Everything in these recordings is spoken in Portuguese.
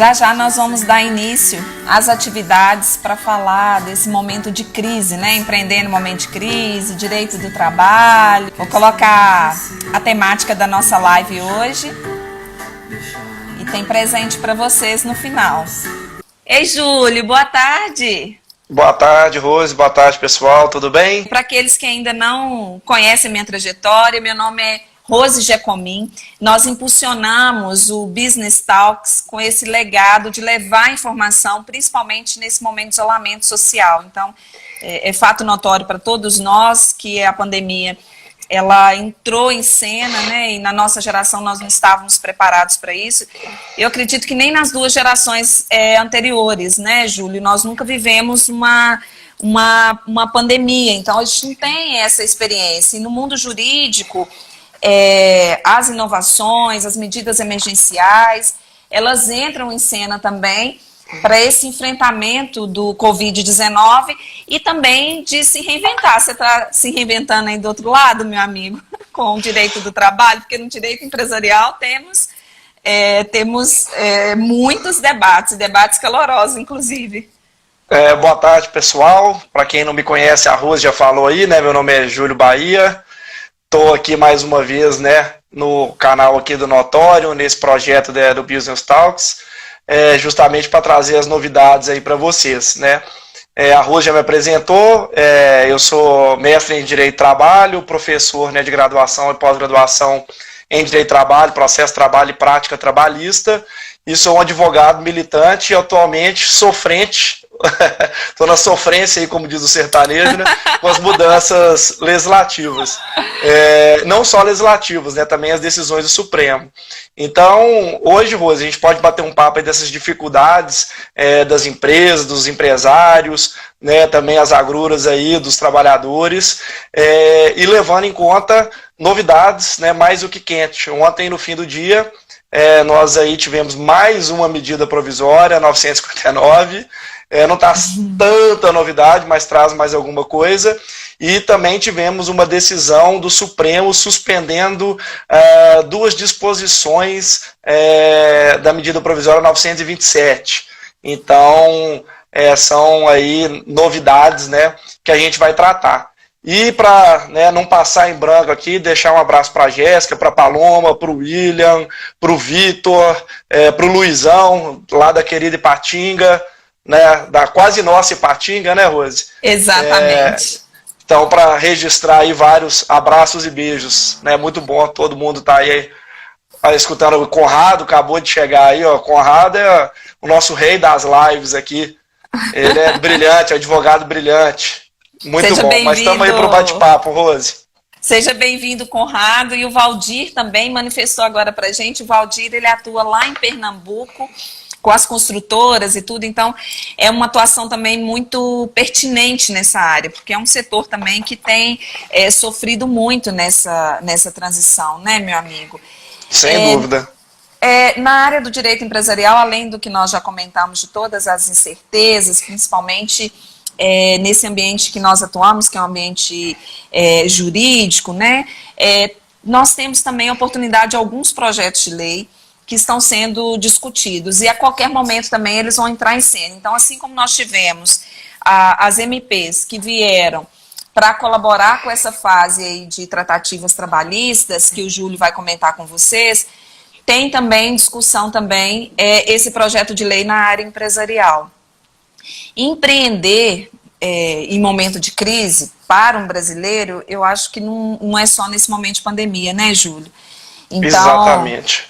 Já já nós vamos dar início às atividades para falar desse momento de crise, né? Empreender no momento de crise, direito do trabalho. Vou colocar a temática da nossa live hoje e tem presente para vocês no final. Ei, Júlio, boa tarde. Boa tarde, Rose. Boa tarde, pessoal. Tudo bem? Para aqueles que ainda não conhecem minha trajetória, meu nome é Rose Giacomin. Nós impulsionamos o Business Talks com esse legado de levar informação, principalmente nesse momento de isolamento social. Então, é fato notório para todos nós que a pandemia ela entrou em cena, né? E na nossa geração nós não estávamos preparados para isso. Eu acredito que nem nas duas gerações anteriores, né, Júlio? Nós nunca vivemos uma pandemia, então a gente não tem essa experiência. E no mundo jurídico, as inovações, as medidas emergenciais, elas entram em cena também para esse enfrentamento do Covid-19 e também de se reinventar. Você está se reinventando aí do outro lado, meu amigo, com o direito do trabalho, porque no direito empresarial temos muitos debates calorosos, inclusive. Boa tarde, pessoal. Para quem não me conhece, a Rose já falou aí, né? Meu nome é Júlio Bahia. Estou aqui mais uma vez, né, no canal aqui do Notório, nesse projeto do Business Talks, justamente para trazer as novidades aí para vocês, né. A Rose já me apresentou, eu sou mestre em Direito do Trabalho, professor, né, de graduação e pós-graduação em Direito do Trabalho, Processo de Trabalho e Prática Trabalhista, e sou um advogado militante e atualmente sofrente. Estou na sofrência aí, como diz o sertanejo, né, com as mudanças legislativas. Não só legislativas, né, também as decisões do Supremo. Então, hoje, Rose, a gente pode bater um papo aí dessas dificuldades das empresas, dos empresários, né, também as agruras aí dos trabalhadores, e levando em conta novidades, né, mais do que quente. Ontem, no fim do dia, nós aí tivemos mais uma medida provisória, 959, não traz tanta novidade, mas traz mais alguma coisa. E também tivemos uma decisão do Supremo suspendendo duas disposições da medida provisória 927. Então, são aí novidades, né, que a gente vai tratar. E para, né, não passar em branco aqui, deixar um abraço para a Jéssica, para a Paloma, para o William, para o Vitor, para o Luizão, lá da querida Ipatinga, né, da quase nossa Ipatinga, né, Rose? Exatamente. Então, para registrar aí vários abraços e beijos, né, muito bom, todo mundo tá aí escutando. O Conrado acabou de chegar aí, ó, Conrado é o nosso rei das lives aqui, ele é brilhante, advogado brilhante, muito Seja bom, mas estamos aí para o bate-papo, Rose. Seja bem-vindo, Conrado, e o Valdir também manifestou agora para a gente. O Valdir, ele atua lá em Pernambuco, com as construtoras e tudo, então é uma atuação também muito pertinente nessa área, porque é um setor também que tem sofrido muito nessa transição, né, meu amigo? Sem dúvida. Na área do direito empresarial, além do que nós já comentamos de todas as incertezas, principalmente nesse ambiente que nós atuamos, que é um ambiente jurídico, né, nós temos também a oportunidade de alguns projetos de lei que estão sendo discutidos, e a qualquer momento também eles vão entrar em cena. Então, assim como nós tivemos as MPs que vieram para colaborar com essa fase aí de tratativas trabalhistas, que o Júlio vai comentar com vocês, tem também discussão também esse projeto de lei na área empresarial. Empreender em momento de crise, para um brasileiro, eu acho que não é só nesse momento de pandemia, né, Júlio? Então, exatamente.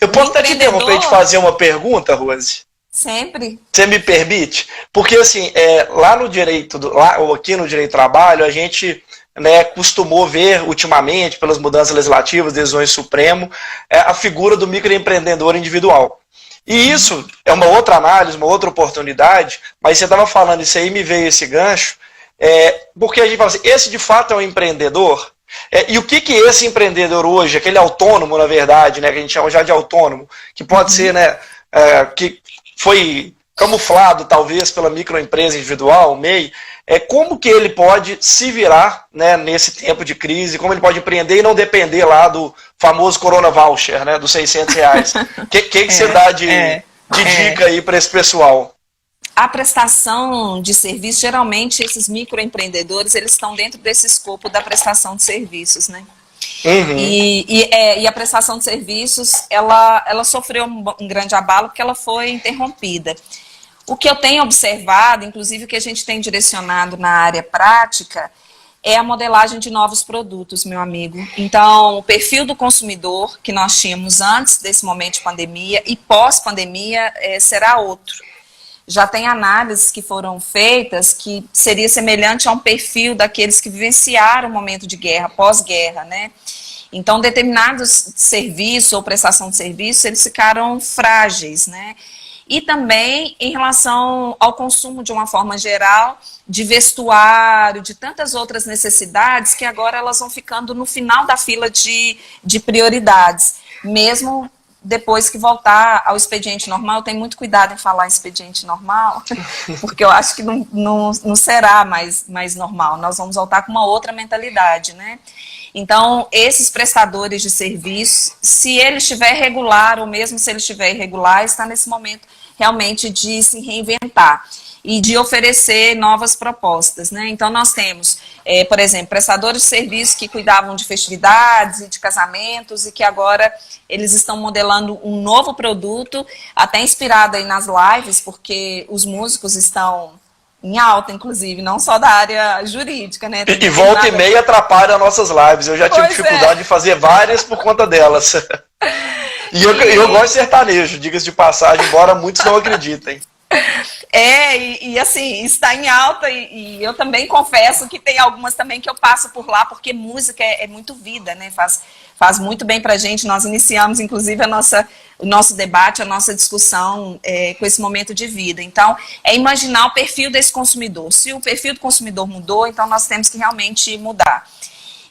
Eu posso até te interromper e te fazer uma pergunta, Rose? Sempre. Você me permite? Porque, assim, lá no direito, ou aqui no direito do trabalho, a gente, né, costumou ver ultimamente, pelas mudanças legislativas, decisões do Supremo, a figura do microempreendedor individual. E isso é uma outra análise, uma outra oportunidade, mas você estava falando isso aí, me veio esse gancho, porque a gente fala assim, esse de fato é um empreendedor? E o que esse empreendedor hoje, aquele autônomo, na verdade, né, que a gente chama já de autônomo, que pode ser, né, que foi camuflado talvez pela microempresa individual, MEI, como que ele pode se virar, né, nesse tempo de crise, como ele pode empreender e não depender lá do famoso Corona Voucher, né, dos R$ 600. Que você dá de dica aí para esse pessoal? A prestação de serviço, geralmente esses microempreendedores, eles estão dentro desse escopo da prestação de serviços, né? Uhum. E a prestação de serviços, ela sofreu um grande abalo porque ela foi interrompida. O que eu tenho observado, inclusive o que a gente tem direcionado na área prática, é a modelagem de novos produtos, meu amigo. Então, o perfil do consumidor que nós tínhamos antes desse momento de pandemia e pós-pandemia será outro. Já tem análises que foram feitas que seria semelhante a um perfil daqueles que vivenciaram o momento de guerra, pós-guerra, né? Então, determinados serviços ou prestação de serviços, eles ficaram frágeis, né? E também em relação ao consumo de uma forma geral, de vestuário, de tantas outras necessidades que agora elas vão ficando no final da fila de prioridades, mesmo depois que voltar ao expediente normal. Eu tenho muito cuidado em falar expediente normal, porque eu acho que não será mais normal. Nós vamos voltar com uma outra mentalidade, né? Então, esses prestadores de serviço, se ele estiver regular ou mesmo se ele estiver irregular, está nesse momento realmente de se reinventar e de oferecer novas propostas, né? Então, nós temos, por exemplo, prestadores de serviços que cuidavam de festividades e de casamentos e que agora eles estão modelando um novo produto, até inspirado aí nas lives, porque os músicos estão em alta, inclusive, não só da área jurídica, né? E volta e meia atrapalha as nossas lives. Eu já tive dificuldade de fazer várias por conta delas. E eu gosto de sertanejo, diga-se de passagem, embora muitos não acreditem. Assim, está em alta e eu também confesso que tem algumas também que eu passo por lá, porque música é muito vida, né? Faz muito bem pra gente. Nós iniciamos, inclusive, o nosso debate, a nossa discussão com esse momento de vida. Então, é imaginar o perfil desse consumidor. Se o perfil do consumidor mudou, então nós temos que realmente mudar.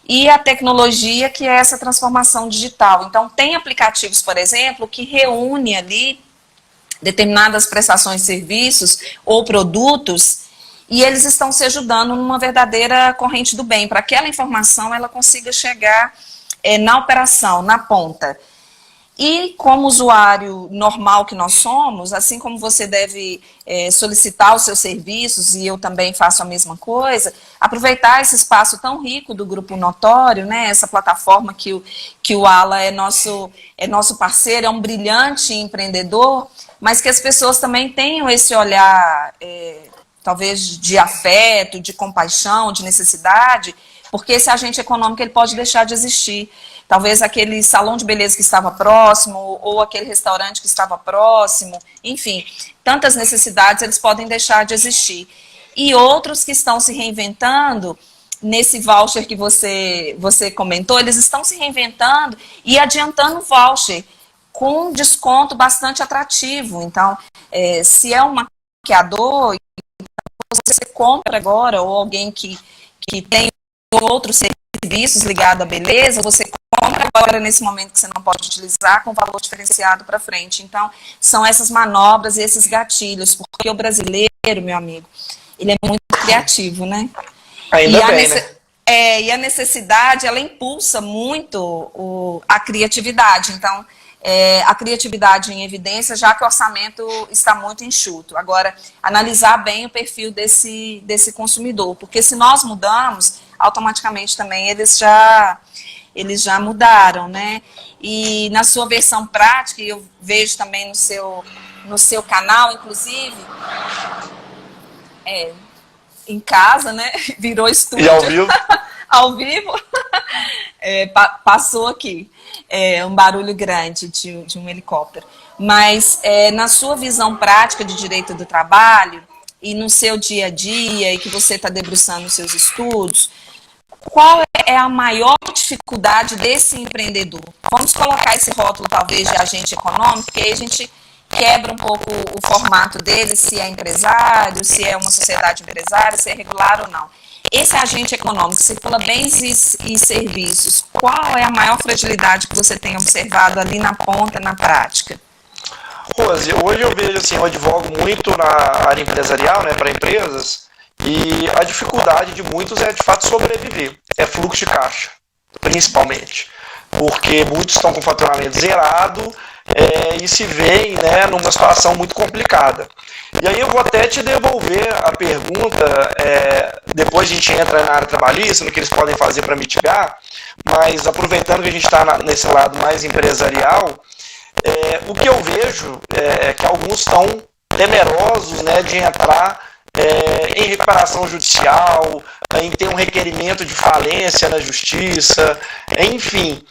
E a tecnologia, que é essa transformação digital. Então, tem aplicativos, por exemplo, que reúne ali determinadas prestações de serviços ou produtos e eles estão se ajudando numa verdadeira corrente do bem, para que aquela informação ela consiga chegar na operação, na ponta. E como usuário normal que nós somos, assim como você deve solicitar os seus serviços, e eu também faço a mesma coisa, aproveitar esse espaço tão rico do Grupo Notório, né, essa plataforma que o Ala é nosso parceiro, é um brilhante empreendedor, mas que as pessoas também tenham esse olhar, talvez de afeto, de compaixão, de necessidade, porque esse agente econômico ele pode deixar de existir. Talvez aquele salão de beleza que estava próximo, ou aquele restaurante que estava próximo, enfim, tantas necessidades eles podem deixar de existir. E outros que estão se reinventando, nesse voucher que você comentou, eles estão se reinventando e adiantando o voucher com um desconto bastante atrativo. Então, se é um maquiador, você compra agora, ou alguém que tem outros serviços ligados à beleza, você compra agora nesse momento que você não pode utilizar com valor diferenciado para frente. Então, são essas manobras e esses gatilhos, porque o brasileiro, meu amigo, ele é muito criativo, né? Ainda bem, né? E a necessidade, ela impulsa muito a criatividade. Então, a criatividade em evidência, já que o orçamento está muito enxuto. Agora, analisar bem o perfil desse consumidor, porque se nós mudamos, automaticamente também eles já mudaram, né? E na sua versão prática, e eu vejo também no seu canal, inclusive, em casa, né? Virou estúdio. E ao vivo? Ao vivo. Passou aqui. Um barulho grande de um helicóptero. Mas na sua visão prática de direito do trabalho e no seu dia a dia e que você está debruçando os seus estudos, qual é a maior dificuldade desse empreendedor? Vamos colocar esse rótulo talvez de agente econômico, porque aí a gente quebra um pouco o formato dele, se é empresário, se é uma sociedade empresária, se é regular ou não. Esse agente econômico, você fala bens e serviços, qual é a maior fragilidade que você tem observado ali na ponta, na prática? Rose, hoje eu vejo assim, eu advogo muito na área empresarial, né, para empresas, e a dificuldade de muitos é de fato sobreviver, é fluxo de caixa, principalmente, porque muitos estão com faturamento zerado e se veem, né, numa situação muito complicada. E aí eu vou até te devolver a pergunta, depois a gente entra na área trabalhista, no que eles podem fazer para mitigar, mas aproveitando que a gente está nesse lado mais empresarial, o que eu vejo é que alguns estão temerosos, né, de entrar em recuperação judicial, em ter um requerimento de falência na justiça, enfim.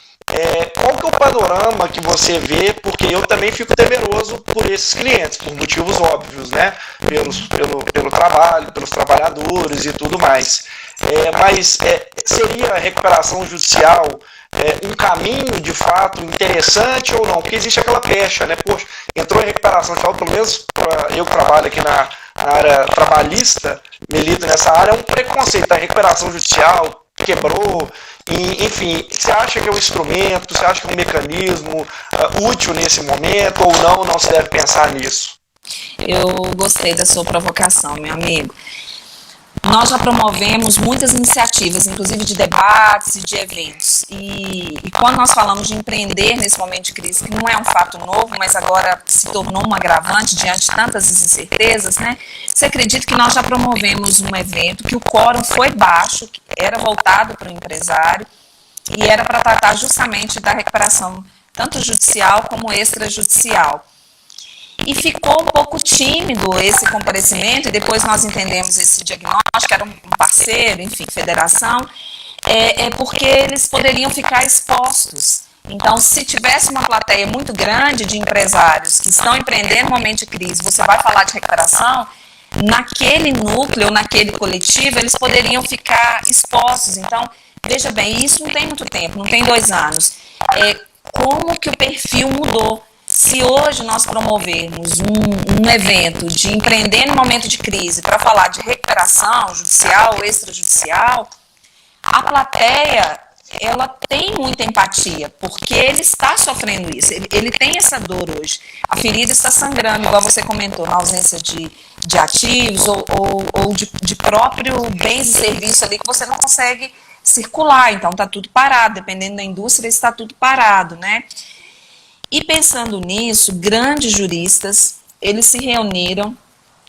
Qual que é o panorama que você vê? Porque eu também fico temeroso por esses clientes, por motivos óbvios, né? Pelo trabalho, pelos trabalhadores e tudo mais. Mas seria a recuperação judicial um caminho de fato interessante ou não? Porque existe aquela pecha, né? Poxa, entrou em recuperação judicial, pelo menos eu que trabalho aqui na área trabalhista, milito nessa área, é um preconceito. A recuperação judicial quebrou, enfim, você acha que é um instrumento, você acha que é um mecanismo útil nesse momento ou não se deve pensar nisso? Eu gostei da sua provocação, meu amigo. Nós já promovemos muitas iniciativas, inclusive de debates e de eventos. E quando nós falamos de empreender nesse momento de crise, que não é um fato novo, mas agora se tornou um agravante diante de tantas incertezas, né? Você acredita que nós já promovemos um evento que o quórum foi baixo, que era voltado para o empresário e era para tratar justamente da recuperação, tanto judicial como extrajudicial. E ficou um pouco tímido esse comparecimento, e depois nós entendemos esse diagnóstico, era um parceiro, enfim, federação, porque eles poderiam ficar expostos. Então, se tivesse uma plateia muito grande de empresários que estão empreendendo no momento de crise, você vai falar de recuperação, naquele núcleo, naquele coletivo, eles poderiam ficar expostos. Então, veja bem, isso não tem muito tempo, não tem 2 anos. Como que o perfil mudou? Se hoje nós promovermos um evento de empreender no momento de crise para falar de recuperação judicial, extrajudicial, a plateia, ela tem muita empatia, porque ele está sofrendo isso, ele tem essa dor hoje. A ferida está sangrando, igual você comentou, na ausência de ativos ou de próprio bens e serviços ali que você não consegue circular, então está tudo parado, dependendo da indústria está tudo parado, né? E pensando nisso, grandes juristas, eles se reuniram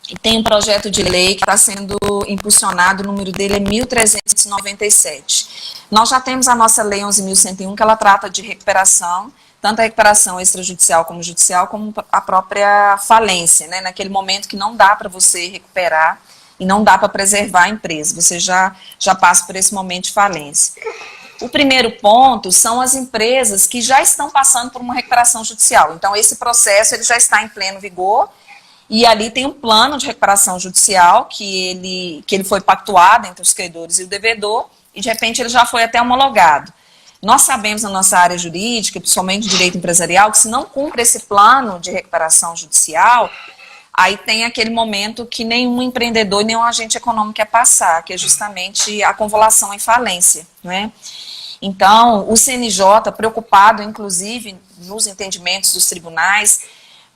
e tem um projeto de lei que está sendo impulsionado, o número dele é 1397. Nós já temos a nossa lei 11.101, que ela trata de recuperação, tanto a recuperação extrajudicial como judicial, como a própria falência, né? Naquele momento que não dá para você recuperar e não dá para preservar a empresa, você já passa por esse momento de falência. O primeiro ponto são as empresas que já estão passando por uma recuperação judicial. Então, esse processo ele já está em pleno vigor e ali tem um plano de recuperação judicial que ele foi pactuado entre os credores e o devedor e, de repente, ele já foi até homologado. Nós sabemos na nossa área jurídica, principalmente de direito empresarial, que se não cumpre esse plano de recuperação judicial, aí tem aquele momento que nenhum empreendedor, nenhum agente econômico quer passar, que é justamente a convolução em falência, não é? Então, o CNJ, preocupado, inclusive, nos entendimentos dos tribunais,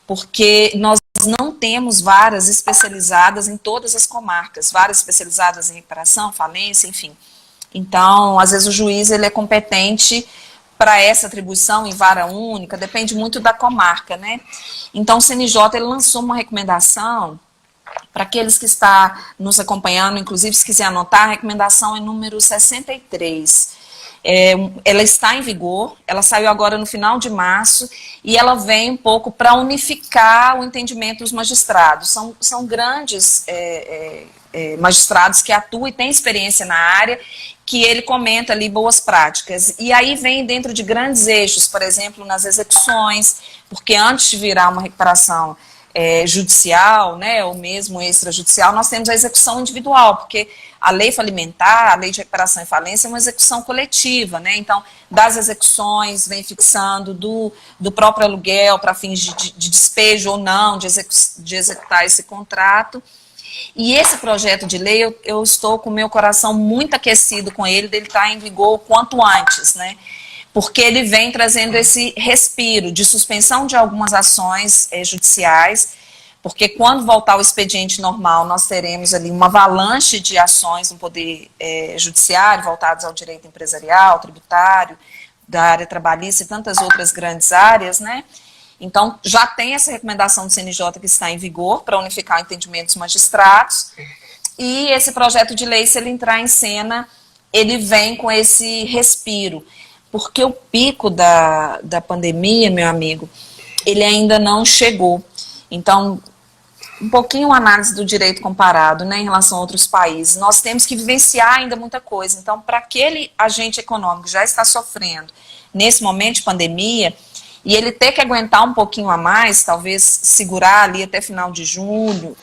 porque nós não temos varas especializadas em todas as comarcas, varas especializadas em recuperação, falência, enfim. Então, às vezes o juiz ele é competente para essa atribuição em vara única, depende muito da comarca, né? Então, o CNJ ele lançou uma recomendação para aqueles que estão nos acompanhando, inclusive se quiser anotar, a recomendação é número 63. Ela está em vigor, ela saiu agora no final de março e ela vem um pouco para unificar o entendimento dos magistrados. São grandes magistrados que atuam e têm experiência na área, que ele comenta ali boas práticas. E aí vem dentro de grandes eixos, por exemplo, nas execuções, porque antes de virar uma recuperação judicial, né, ou mesmo extrajudicial, nós temos a execução individual, porque a lei falimentar, a lei de recuperação e falência é uma execução coletiva, né, então das execuções vem fixando do próprio aluguel para fins de despejo ou não, de executar esse contrato. E esse projeto de lei, eu estou com o meu coração muito aquecido com ele, dele estar em vigor o quanto antes, né, porque ele vem trazendo esse respiro de suspensão de algumas ações judiciais, porque quando voltar o expediente normal, nós teremos ali uma avalanche de ações no Poder Judiciário, voltadas ao direito empresarial, tributário, da área trabalhista e tantas outras grandes áreas, né? Então, já tem essa recomendação do CNJ que está em vigor para unificar o entendimento dos magistrados, e esse projeto de lei, se ele entrar em cena, ele vem com esse respiro, porque o pico da pandemia, meu amigo, ele ainda não chegou. Então, um pouquinho a análise do direito comparado, né, em relação a outros países. Nós temos que vivenciar ainda muita coisa. Então, para aquele agente econômico que já está sofrendo nesse momento de pandemia, e ele ter que aguentar um pouquinho a mais, talvez segurar ali até final de junho,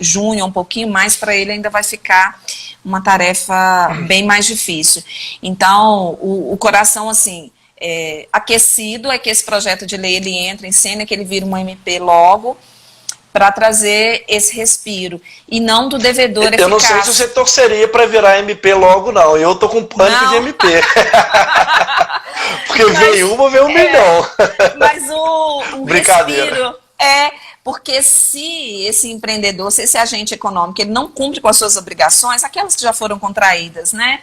um pouquinho mais, para ele ainda vai ficar uma tarefa bem mais difícil. Então, o coração, assim, aquecido é que esse projeto de lei ele entra em cena, que ele vira uma MP logo, para trazer esse respiro, e não do devedor eficaz. Eu não sei se você torceria para virar MP logo, não. Eu tô com pânico de MP. Porque veio uma, veio um milhão. Mas o respiro porque se esse empreendedor, se esse agente econômico, ele não cumpre com as suas obrigações, aquelas que já foram contraídas, né?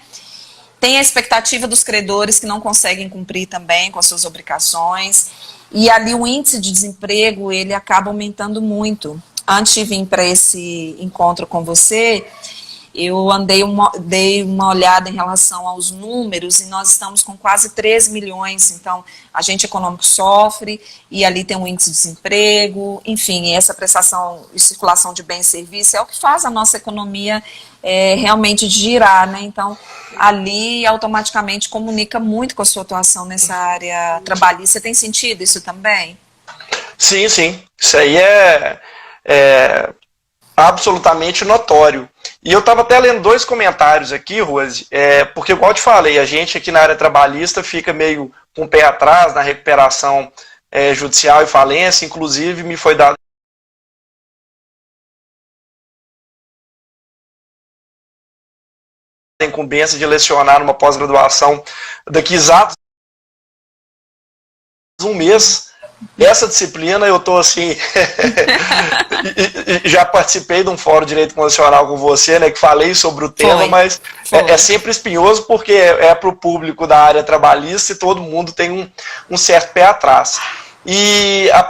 Tem a expectativa dos credores que não conseguem cumprir também com as suas obrigações. E ali o índice de desemprego, ele acaba aumentando muito. Antes de vir para esse encontro com você, eu dei uma olhada em relação aos números, e nós estamos com quase 13 milhões, então agente econômico sofre, e ali tem um índice de desemprego, enfim, essa prestação e circulação de bens e serviços é o que faz a nossa economia realmente girar, né? Então, ali automaticamente comunica muito com a sua atuação nessa área trabalhista. Você tem sentido isso também? Sim, sim. Isso aí é absolutamente notório. E eu estava até lendo 2 comentários aqui, Rose, porque, igual eu te falei, a gente aqui na área trabalhista fica meio com o pé atrás na recuperação judicial e falência. Inclusive, me foi dado a incumbência de lecionar numa pós-graduação daqui exatos um mês. Essa disciplina eu estou assim, já participei de um fórum de direito constitucional com você, né, que falei sobre o tema, mas é sempre espinhoso porque é para o público da área trabalhista e todo mundo tem um certo pé atrás. E a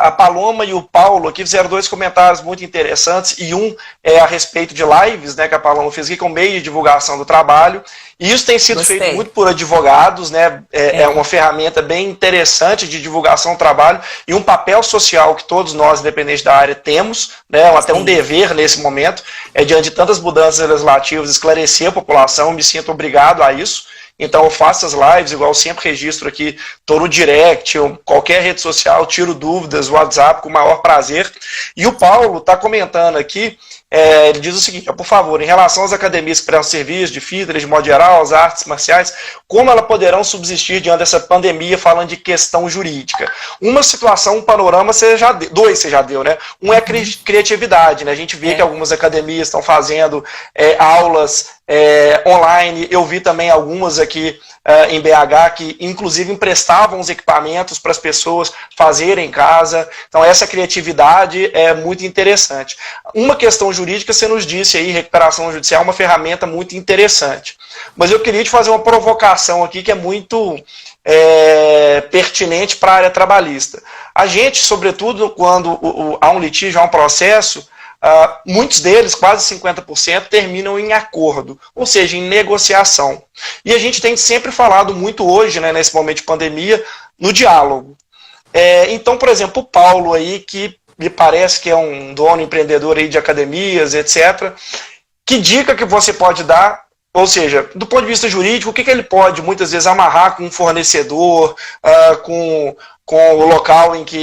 Paloma e o Paulo aqui fizeram 2 comentários muito interessantes, e um é a respeito de lives, né, que a Paloma fez aqui, que é um meio de divulgação do trabalho, e isso tem sido feito muito por advogados, né, é uma ferramenta bem interessante de divulgação do trabalho, e um papel social que todos nós, independente da área, temos, né, até um dever nesse momento, diante de tantas mudanças legislativas, esclarecer a população. Me sinto obrigado a isso. Então eu faço as lives, igual eu sempre registro aqui, estou no direct, qualquer rede social, tiro dúvidas, WhatsApp, com o maior prazer. E o Paulo está comentando aqui, ele diz o seguinte: por favor, em relação às academias que prestam serviço, de fitness, de modo geral, as artes marciais, como elas poderão subsistir diante dessa pandemia, falando de questão jurídica? Uma situação, um panorama, você já deu, 2 você já deu, né? Um é criatividade, né? A gente vê que algumas academias estão fazendo aulas online. Eu vi também algumas aqui em BH que inclusive emprestavam os equipamentos para as pessoas fazerem em casa. Então essa criatividade é muito interessante. Uma questão jurídica, você nos disse aí, recuperação judicial é uma ferramenta muito interessante. Mas eu queria te fazer uma provocação aqui que é muito pertinente para a área trabalhista. A gente, sobretudo quando há um litígio, há um processo, muitos deles, quase 50%, terminam em acordo, ou seja, em negociação. E a gente tem sempre falado muito hoje, né, nesse momento de pandemia, no diálogo. Então, por exemplo, o Paulo aí, que me parece que é um dono empreendedor aí de academias, etc., que dica que você pode dar? Ou seja, do ponto de vista jurídico, o que ele pode, muitas vezes, amarrar com um fornecedor, com o local em que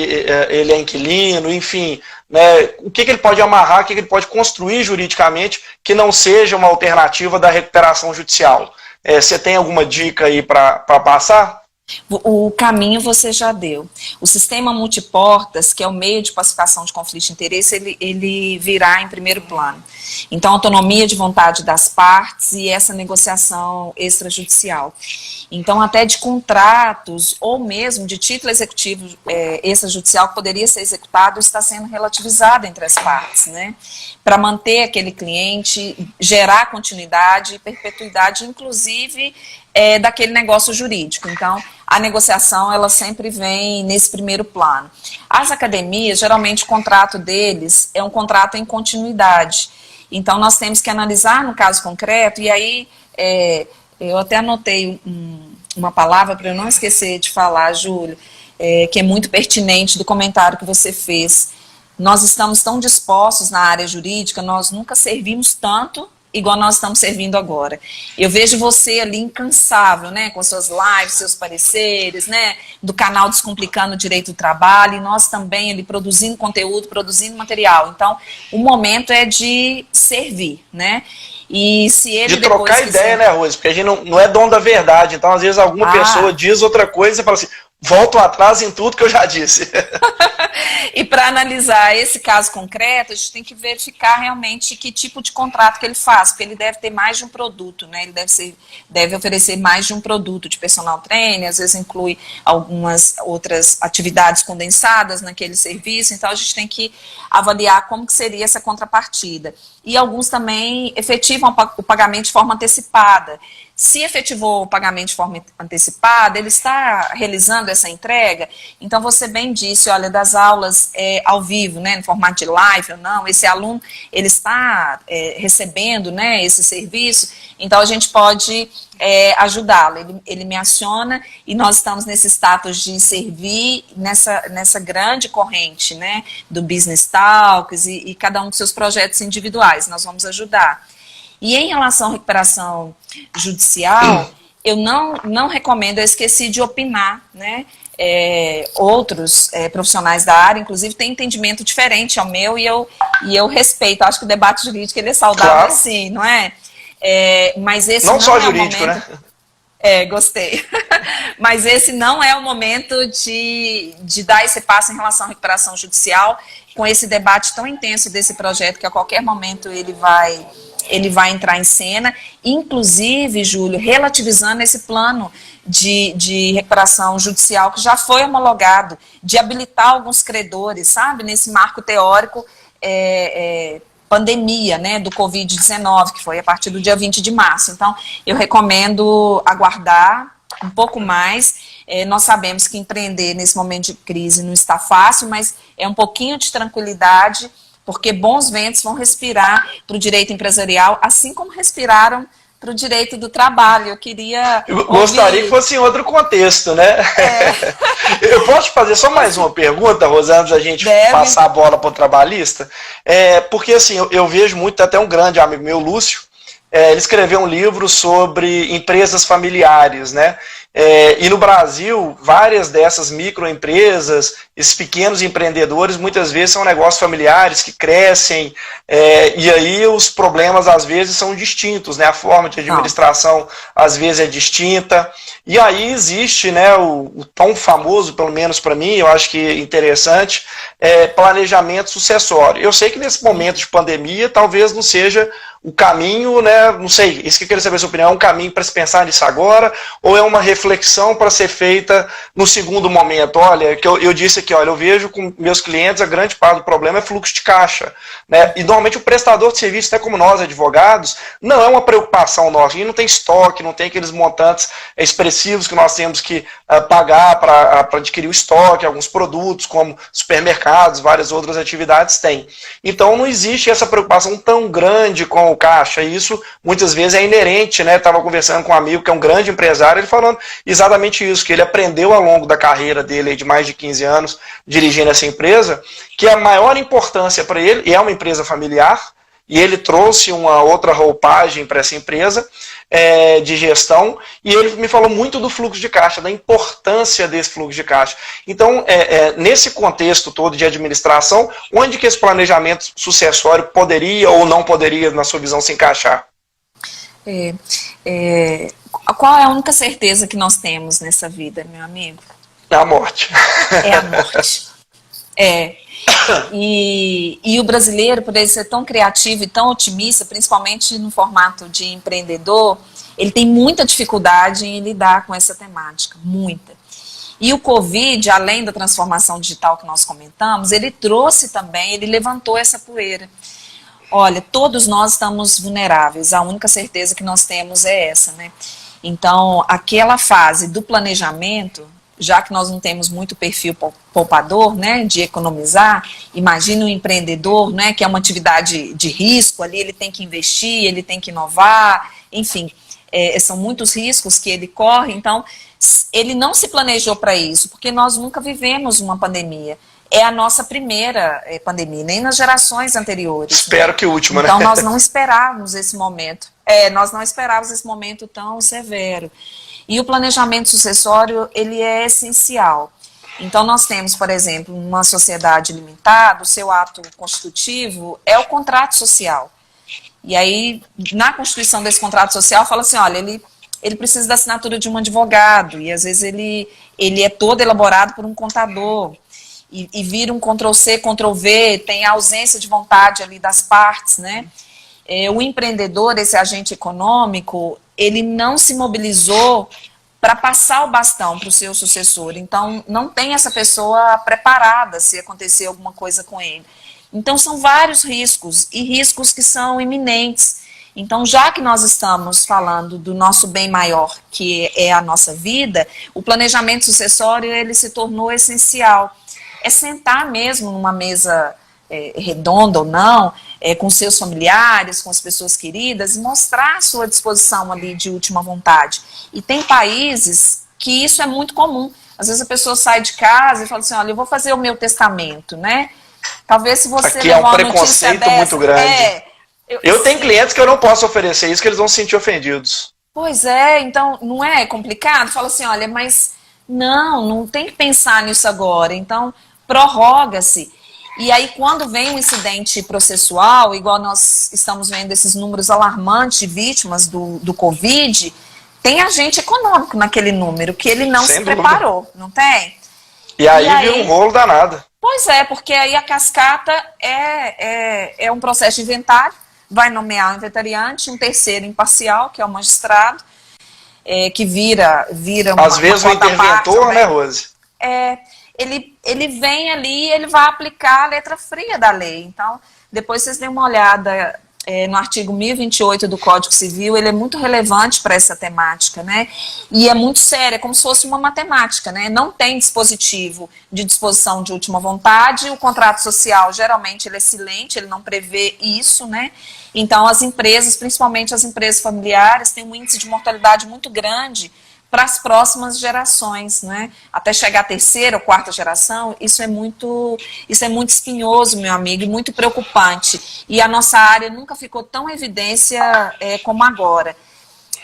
ele é inquilino, enfim, né, o que ele pode amarrar, o que ele pode construir juridicamente que não seja uma alternativa da recuperação judicial? Você tem alguma dica aí para passar? O caminho você já deu. O sistema multiportas, que é o meio de pacificação de conflito de interesse, ele virá em primeiro plano. Então, autonomia de vontade das partes e essa negociação extrajudicial. Então, até de contratos ou mesmo de título executivo extrajudicial que poderia ser executado está sendo relativizado entre as partes, né? Para manter aquele cliente, gerar continuidade e perpetuidade, inclusive daquele negócio jurídico. Então, a negociação, ela sempre vem nesse primeiro plano. As academias, geralmente o contrato deles é um contrato em continuidade. Então, nós temos que analisar no caso concreto, e aí eu até anotei uma palavra para eu não esquecer de falar, Júlio, que é muito pertinente do comentário que você fez. Nós estamos tão dispostos na área jurídica, nós nunca servimos tanto igual nós estamos servindo agora. Eu vejo você ali incansável, né, com suas lives, seus pareceres, né, do canal Descomplicando o Direito do Trabalho, e nós também ali produzindo conteúdo, produzindo material. Então, o momento é de servir, né? E se ele de trocar ideia, né, Rose? Porque a gente não é dono da verdade, então às vezes alguma pessoa diz outra coisa e você fala assim, volto atrás em tudo que eu já disse. E para analisar esse caso concreto, a gente tem que verificar realmente que tipo de contrato que ele faz, porque ele deve ter mais de um produto, né? Ele deve oferecer mais de um produto de personal trainer, às vezes inclui algumas outras atividades condensadas naquele serviço, então a gente tem que avaliar como que seria essa contrapartida. E alguns também efetivam o pagamento de forma antecipada. Se efetivou o pagamento de forma antecipada, ele está realizando essa entrega, então você bem disse, olha, das aulas ao vivo, né, no formato de live ou não, esse aluno, ele está recebendo, né, esse serviço, então a gente pode ajudá-lo, ele me aciona e nós estamos nesse status de servir nessa grande corrente, né, do Business Talks e cada um dos seus projetos individuais, nós vamos ajudar. E em relação à recuperação judicial, eu não recomendo, eu esqueci de opinar, né? Outros profissionais da área, inclusive, têm entendimento diferente ao meu e eu respeito. Acho que o debate jurídico ele é saudável, claro, assim, não é? Mas esse não só é jurídico, o momento, né? Gostei. Mas esse não é o momento de dar esse passo em relação à recuperação judicial, com esse debate tão intenso desse projeto, que a qualquer momento ele vai entrar em cena, inclusive, Júlio, relativizando esse plano de recuperação judicial que já foi homologado, de habilitar alguns credores, sabe, nesse marco teórico pandemia, né, do Covid-19, que foi a partir do dia 20 de março. Então, eu recomendo aguardar um pouco mais. Nós sabemos que empreender nesse momento de crise não está fácil, mas é um pouquinho de tranquilidade, porque bons ventos vão respirar para o direito empresarial, assim como respiraram para o direito do trabalho. Eu gostaria que fosse em outro contexto, né? Eu posso te fazer só mais uma pergunta, Rosana, antes da gente passar a bola para o trabalhista? Porque assim, eu vejo muito, até um grande amigo meu, Lúcio, ele escreveu um livro sobre empresas familiares, né? E no Brasil, várias dessas microempresas, esses pequenos empreendedores, muitas vezes são negócios familiares que crescem, e aí os problemas às vezes são distintos, né? A forma de administração às vezes é distinta, e aí existe, né, o tão famoso, pelo menos para mim, eu acho que interessante, planejamento sucessório. Eu sei que nesse momento de pandemia talvez não seja o caminho, né, não sei, isso que eu queria saber a sua opinião, é um caminho para se pensar nisso agora, ou é uma reflexão para ser feita no segundo momento? Olha, que eu disse aqui, olha, eu vejo com meus clientes, a grande parte do problema é fluxo de caixa, né, e normalmente o prestador de serviço, até como nós, advogados, não é uma preocupação nossa, a gente não tem estoque, não tem aqueles montantes expressivos que nós temos que pagar para adquirir o estoque, alguns produtos, como supermercados, várias outras atividades têm. Então não existe essa preocupação tão grande com o caixa, e isso muitas vezes é inerente, né? Estava conversando com um amigo que é um grande empresário, ele falando exatamente isso, que ele aprendeu ao longo da carreira dele, de mais de 15 anos, dirigindo essa empresa, que a maior importância para ele, e é uma empresa familiar, e ele trouxe uma outra roupagem para essa empresa de gestão, e ele me falou muito do fluxo de caixa, da importância desse fluxo de caixa. Então, nesse contexto todo de administração, onde que esse planejamento sucessório poderia ou não poderia, na sua visão, se encaixar? Qual é a única certeza que nós temos nessa vida, meu amigo? É a morte. É a morte. É. E o brasileiro, por ele ser tão criativo e tão otimista, principalmente no formato de empreendedor, ele tem muita dificuldade em lidar com essa temática, muita. E o Covid, além da transformação digital que nós comentamos, ele trouxe também, ele levantou essa poeira. Olha, todos nós estamos vulneráveis, a única certeza que nós temos é essa, né? Então, aquela fase do planejamento, já que nós não temos muito perfil poupador, né, de economizar, imagina um empreendedor, né, que é uma atividade de risco, ali ele tem que investir, ele tem que inovar, enfim, são muitos riscos que ele corre, então ele não se planejou para isso, porque nós nunca vivemos uma pandemia. É a nossa primeira pandemia, nem nas gerações anteriores. Espero que última, então, né? Então nós não esperávamos esse momento. Nós não esperávamos esse momento tão severo. E o planejamento sucessório, ele é essencial. Então nós temos, por exemplo, uma sociedade limitada, o seu ato constitutivo é o contrato social. E aí, na constituição desse contrato social, fala assim, olha, ele precisa da assinatura de um advogado, e às vezes ele é todo elaborado por um contador, e vira um Ctrl-C, Ctrl-V, tem a ausência de vontade ali das partes, né? O empreendedor, esse agente econômico, ele não se mobilizou para passar o bastão para o seu sucessor. Então, não tem essa pessoa preparada se acontecer alguma coisa com ele. Então, são vários riscos, e riscos que são iminentes. Então, já que nós estamos falando do nosso bem maior, que é a nossa vida, o planejamento sucessório, ele se tornou essencial. É sentar mesmo numa mesa redonda ou não, com seus familiares, com as pessoas queridas, e mostrar a sua disposição ali de última vontade. E tem países que isso é muito comum. Às vezes a pessoa sai de casa e fala assim, olha, eu vou fazer o meu testamento, né? Talvez se você aqui é um preconceito muito grande. Eu tenho clientes que eu não posso oferecer isso, que eles vão se sentir ofendidos. Pois é, então não é complicado? Fala assim, olha, mas não tem que pensar nisso agora. Então, prorroga-se. E aí, quando vem um incidente processual, igual nós estamos vendo esses números alarmantes de vítimas do Covid, tem agente econômico naquele número, que ele não se preparou, não tem? E aí vira um rolo danado. Pois é, porque aí a cascata é um processo de inventário, vai nomear um inventariante, um terceiro imparcial, que é o magistrado, que vira uma às vezes o interventor, né, Rose? Ele vem ali e ele vai aplicar a letra fria da lei. Então, depois vocês dêem uma olhada no artigo 1028 do Código Civil, ele é muito relevante para essa temática, né? E é muito sério, é como se fosse uma matemática, né? Não tem dispositivo de disposição de última vontade, o contrato social, geralmente, ele é silente, ele não prevê isso, né? Então, as empresas, principalmente as empresas familiares, têm um índice de mortalidade muito grande para as próximas gerações, né? Até chegar à terceira ou quarta geração, isso é muito espinhoso, meu amigo, e muito preocupante. E a nossa área nunca ficou tão em evidência como agora.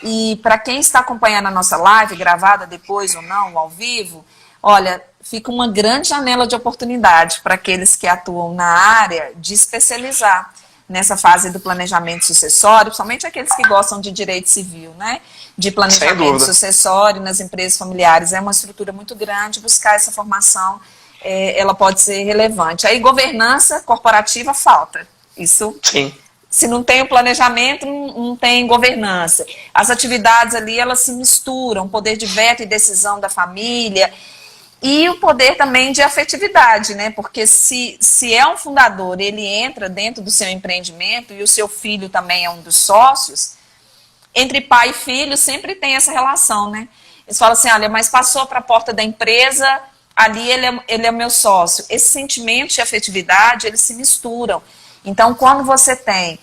E para quem está acompanhando a nossa live, gravada depois ou não, ao vivo, olha, fica uma grande janela de oportunidade para aqueles que atuam na área de especializar nessa fase do planejamento sucessório, principalmente aqueles que gostam de direito civil, né? De planejamento sucessório nas empresas familiares. É uma estrutura muito grande, buscar essa formação, ela pode ser relevante. Aí governança corporativa falta. Isso, sim. Se não tem o planejamento, não tem governança. As atividades ali, elas se misturam, poder de veto e decisão da família, e o poder também de afetividade, né? Porque se é um fundador, ele entra dentro do seu empreendimento e o seu filho também é um dos sócios, entre pai e filho sempre tem essa relação, né? Eles falam assim, olha, mas passou para a porta da empresa, ali ele é meu sócio. Esse sentimento de afetividade, eles se misturam. Então, quando você tem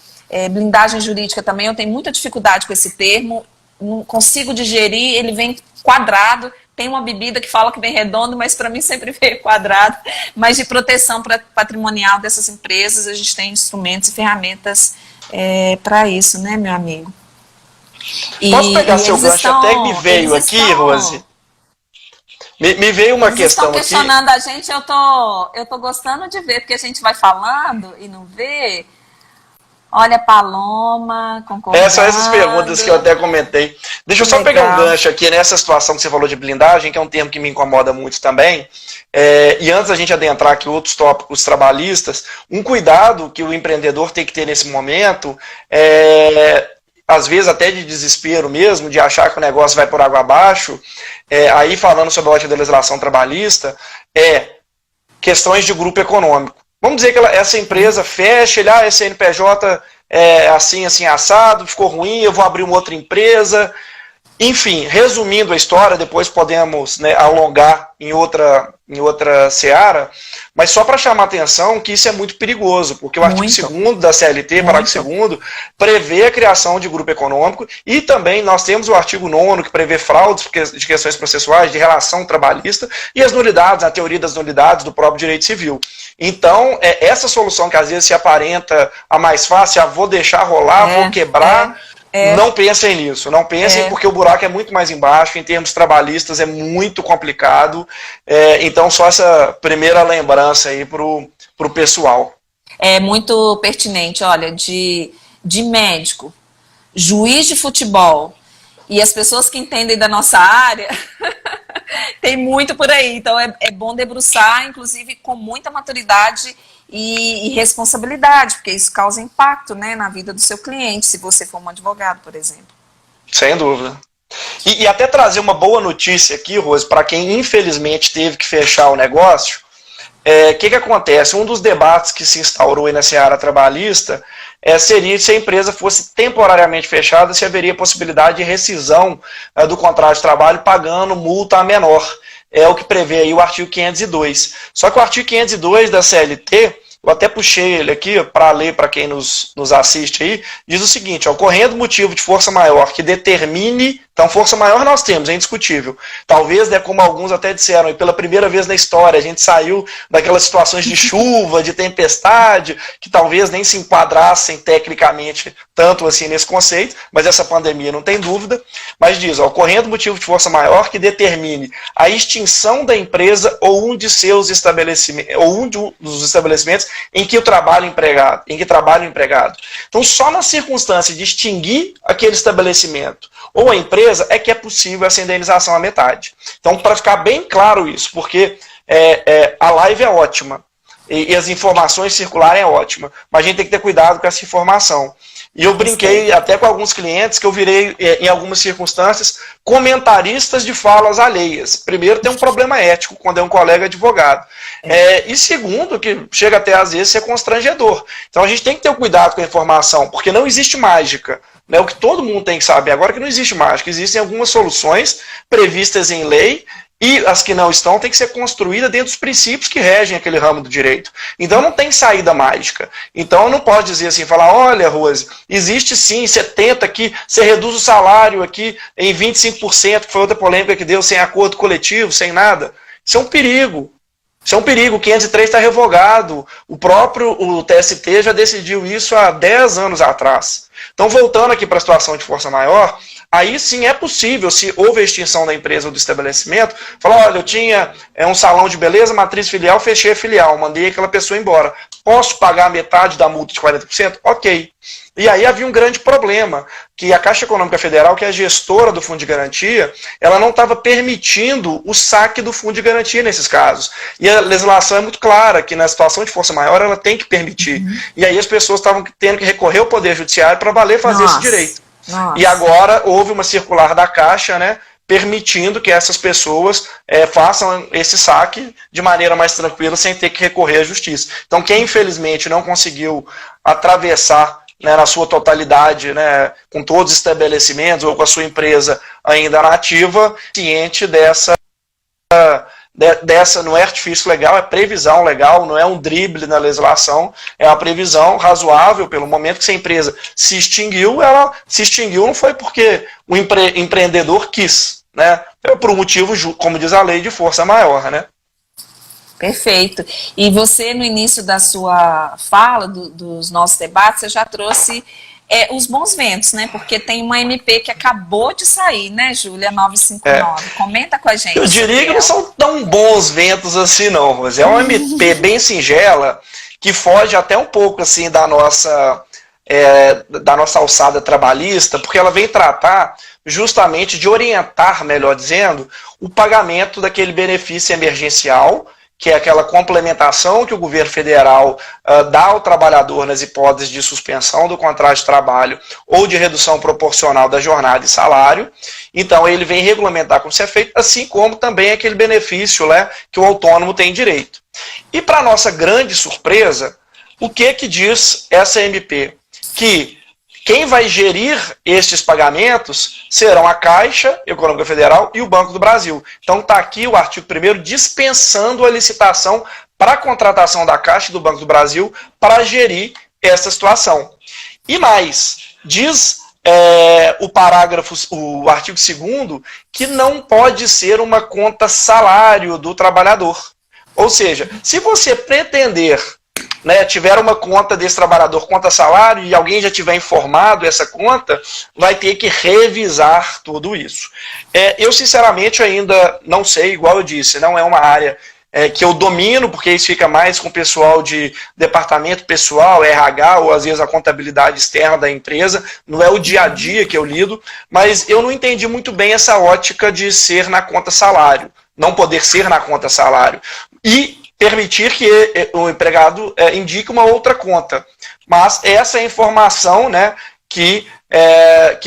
blindagem jurídica também, eu tenho muita dificuldade com esse termo, não consigo digerir, ele vem quadrado. Tem uma bebida que fala que vem redondo, mas para mim sempre veio quadrado. Mas de proteção patrimonial dessas empresas, a gente tem instrumentos e ferramentas para isso, né, meu amigo? Posso pegar seu gancho até que me veio aqui, Rose? Me veio uma questão aqui. Eles estão questionando a gente, eu tô gostando de ver, porque a gente vai falando e não vê. Olha, Paloma, concordando. São essas perguntas que eu até comentei. Deixa eu só pegar um gancho aqui nessa situação que você falou de blindagem, que é um termo que me incomoda muito também. E antes da gente adentrar aqui outros tópicos trabalhistas, um cuidado que o empreendedor tem que ter nesse momento às vezes até de desespero mesmo, de achar que o negócio vai por água abaixo, aí falando sobre a ótica da legislação trabalhista, questões de grupo econômico. Vamos dizer que essa empresa fecha, esse CNPJ é assim, assim, assado, ficou ruim, eu vou abrir uma outra empresa. Enfim, resumindo a história, depois podemos, né, alongar em outra seara, mas só para chamar a atenção que isso é muito perigoso, porque o artigo 2º da CLT, parágrafo 2º, prevê a criação de grupo econômico e também nós temos o artigo 9º que prevê fraudes de questões processuais, de relação trabalhista e as nulidades, a teoria das nulidades do próprio direito civil. Então, essa solução que às vezes se aparenta a mais fácil, vou deixar rolar, vou quebrar... Não pensem nisso, não pensem porque o buraco é muito mais embaixo, em termos trabalhistas é muito complicado, então só essa primeira lembrança aí pro pessoal. É muito pertinente, olha, de médico, juiz de futebol e as pessoas que entendem da nossa área, tem muito por aí, então é bom debruçar, inclusive com muita maturidade e responsabilidade, porque isso causa impacto, né, na vida do seu cliente, se você for um advogado, por exemplo. Sem dúvida. E até trazer uma boa notícia aqui, Rose, para quem infelizmente teve que fechar o negócio, o que acontece? Um dos debates que se instaurou aí na seara trabalhista seria se a empresa fosse temporariamente fechada, se haveria possibilidade de rescisão do contrato de trabalho pagando multa a menor. É o que prevê aí o artigo 502. Só que o artigo 502 da CLT, eu até puxei ele aqui para ler para quem nos assiste aí, diz o seguinte: ocorrendo motivo de força maior que determine, então força maior nós temos, é indiscutível. Talvez, né, como alguns até disseram, e pela primeira vez na história a gente saiu daquelas situações de chuva, de tempestade, que talvez nem se enquadrassem tecnicamente tanto assim nesse conceito, mas essa pandemia não tem dúvida, mas diz, ocorrendo motivo de força maior que determine a extinção da empresa ou um de seus estabelecimentos, ou um dos estabelecimentos em que trabalha o empregado. Então, só na circunstância de extinguir aquele estabelecimento ou a empresa é que é possível essa indenização à metade. Então, para ficar bem claro isso, porque a live é ótima e as informações circularem é ótima, mas a gente tem que ter cuidado com essa informação. E eu brinquei até com alguns clientes que eu virei, em algumas circunstâncias, comentaristas de falas alheias. Primeiro, tem um problema ético quando é um colega advogado. E segundo, que chega até às vezes a ser constrangedor. Então a gente tem que ter cuidado com a informação, porque não existe mágica. O que todo mundo tem que saber agora é que não existe mágica. Existem algumas soluções previstas em lei, e as que não estão têm que ser construídas dentro dos princípios que regem aquele ramo do direito. Então não tem saída mágica. Então não pode dizer assim, falar, olha, Rose, existe sim, você tenta aqui, você reduz o salário aqui em 25%, que foi outra polêmica que deu, sem acordo coletivo, sem nada. Isso é um perigo. Isso é um perigo, o 503 está revogado. O TST já decidiu isso há 10 anos atrás. Então, voltando aqui para a situação de força maior, aí sim é possível, se houve a extinção da empresa ou do estabelecimento, falar, olha, eu tinha um salão de beleza, matriz filial, fechei a filial, mandei aquela pessoa embora. Posso pagar metade da multa de 40%? Ok. E aí havia um grande problema, que a Caixa Econômica Federal, que é a gestora do Fundo de Garantia, ela não estava permitindo o saque do Fundo de Garantia nesses casos. E a legislação é muito clara, que na situação de força maior ela tem que permitir. E aí as pessoas estavam tendo que recorrer ao Poder Judiciário para valer fazer esse direito. E agora houve uma circular da Caixa, né, permitindo que essas pessoas façam esse saque de maneira mais tranquila, sem ter que recorrer à justiça. Então, quem infelizmente não conseguiu atravessar, né, na sua totalidade, né, com todos os estabelecimentos ou com a sua empresa ainda nativa, ciente dessa, não é artifício legal, é previsão legal, não é um drible na legislação, é uma previsão razoável pelo momento que se a empresa se extinguiu, ela se extinguiu não foi porque o empreendedor quis, né, é por um motivo, como diz a lei, de força maior, né. Perfeito. E você, no início da sua fala, dos nossos debates, você já trouxe os bons ventos, né? Porque tem uma MP que acabou de sair, né, Júlia? 959. Comenta com a gente. Eu diria que não são tão bons ventos assim, não, Rose. É uma MP bem singela, que foge até um pouco assim da nossa da nossa alçada trabalhista, porque ela vem tratar justamente de orientar, melhor dizendo, o pagamento daquele benefício emergencial, que é aquela complementação que o governo federal dá ao trabalhador nas hipóteses de suspensão do contrato de trabalho ou de redução proporcional da jornada e salário. Então, ele vem regulamentar como isso é feito, assim como também aquele benefício, né, que o autônomo tem direito. E, para nossa grande surpresa, o que diz essa MP? Que quem vai gerir estes pagamentos serão a Caixa Econômica Federal e o Banco do Brasil. Então está aqui o artigo 1º dispensando a licitação para a contratação da Caixa e do Banco do Brasil para gerir essa situação. E mais, diz o artigo 2º que não pode ser uma conta salário do trabalhador. Ou seja, se você pretender, né, tiver uma conta desse trabalhador, conta salário, e alguém já tiver informado essa conta, vai ter que revisar tudo isso. Eu, sinceramente, ainda não sei, igual eu disse, não é uma área que eu domino, porque isso fica mais com o pessoal de departamento pessoal, RH, ou às vezes a contabilidade externa da empresa, não é o dia a dia que eu lido, mas eu não entendi muito bem essa ótica de ser na conta salário, não poder ser na conta salário. E permitir que o empregado indique uma outra conta. Mas essa é a informação, né, que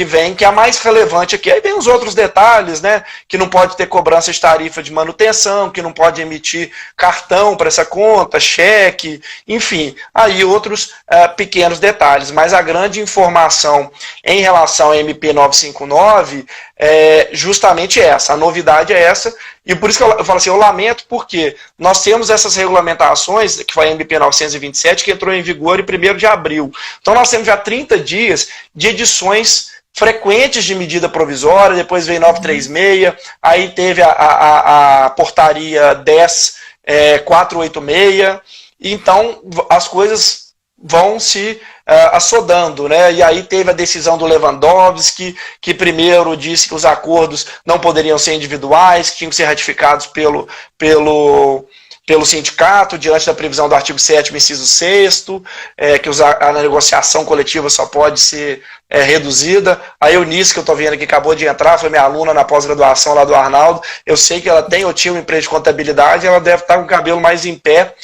vem, que é a mais relevante aqui. Aí vem os outros detalhes, né, que não pode ter cobrança de tarifa de manutenção, que não pode emitir cartão para essa conta, cheque, enfim, aí outros pequenos detalhes. Mas a grande informação em relação à MP 959 é justamente essa, a novidade é essa, e por isso que eu falo assim, eu lamento porque nós temos essas regulamentações, que foi a MP 927, que entrou em vigor em 1º de abril. Então nós temos já 30 dias de edições frequentes de medida provisória, depois veio 936, aí teve a portaria 10.486, então as coisas vão se assodando, né? E aí teve a decisão do Lewandowski, que primeiro disse que os acordos não poderiam ser individuais, que tinham que ser ratificados pelo sindicato, diante da previsão do artigo 7º, inciso 6º, que a negociação coletiva só pode ser reduzida. A Eunice, que eu estou vendo aqui, acabou de entrar, foi minha aluna na pós-graduação lá do Arnaldo. Eu sei que ela tem ou tinha uma empresa de contabilidade, ela deve estar com o cabelo mais em pé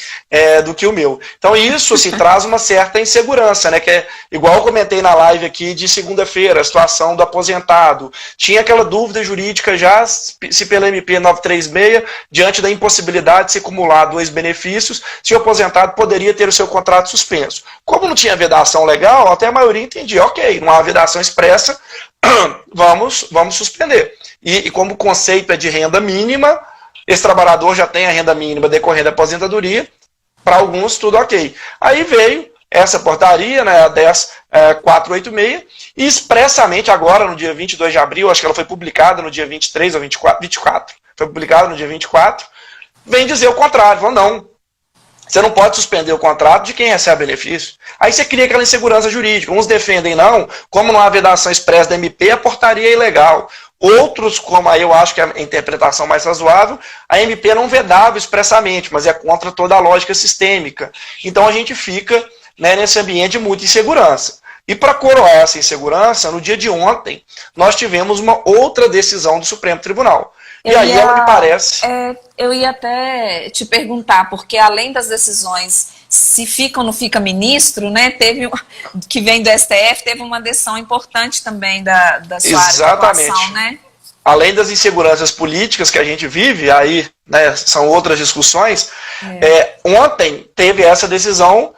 do que o meu. Então isso assim, traz uma certa insegurança, né? Que é igual eu comentei na live aqui de segunda-feira, a situação do aposentado. Tinha aquela dúvida jurídica já, se pela MP 936, diante da impossibilidade de se acumular 2 benefícios, se o aposentado poderia ter o seu contrato suspenso. Como não tinha vedação legal, até a maioria entendia, ok, não há vedação expressa, vamos suspender. E como o conceito é de renda mínima, esse trabalhador já tem a renda mínima decorrendo da aposentadoria, para alguns tudo ok. Aí veio essa portaria, né, a 10.486, e expressamente agora, no dia 22 de abril, acho que ela foi publicada no dia 23 ou 24, foi publicada no dia 24, vem dizer o contrário, falou, não, você não pode suspender o contrato de quem recebe benefício. Aí você cria aquela insegurança jurídica. Uns defendem, não, como não há vedação expressa da MP, a portaria é ilegal. Outros, como aí eu acho que é a interpretação mais razoável, a MP não vedava expressamente, mas é contra toda a lógica sistêmica. Então a gente fica, né, nesse ambiente de muita insegurança. E para coroar essa insegurança, no dia de ontem, nós tivemos uma outra decisão do Supremo Tribunal. E aí ela me parece... eu ia até te perguntar, porque além das decisões, se fica ou não fica ministro, né, que vem do STF, teve uma decisão importante também da sua área de atuação, né? Além das inseguranças políticas que a gente vive, aí, né, são outras discussões, ontem teve essa decisão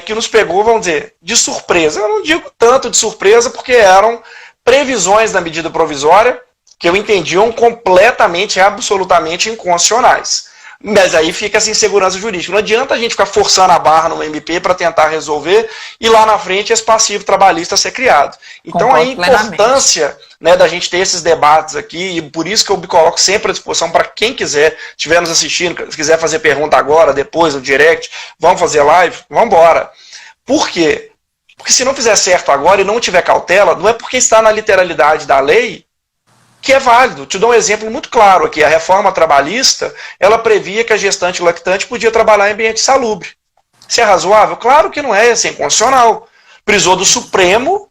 que nos pegou, vamos dizer, de surpresa. Eu não digo tanto de surpresa, porque eram previsões da medida provisória, que eu entendiam completamente, absolutamente inconstitucionais. Mas aí fica essa insegurança jurídica. Não adianta a gente ficar forçando a barra no MP para tentar resolver e lá na frente esse passivo trabalhista ser criado. Então a importância, né, da gente ter esses debates aqui, e por isso que eu me coloco sempre à disposição para quem quiser, estiver nos assistindo, quiser fazer pergunta agora, depois, no direct, vamos fazer live, vamos embora. Por quê? Porque se não fizer certo agora e não tiver cautela, não é porque está na literalidade da lei que é válido. Te dou um exemplo muito claro aqui. A reforma trabalhista, ela previa que a gestante e lactante podia trabalhar em ambiente salubre. Se é razoável? Claro que não é, é inconstitucional. precisou do Supremo,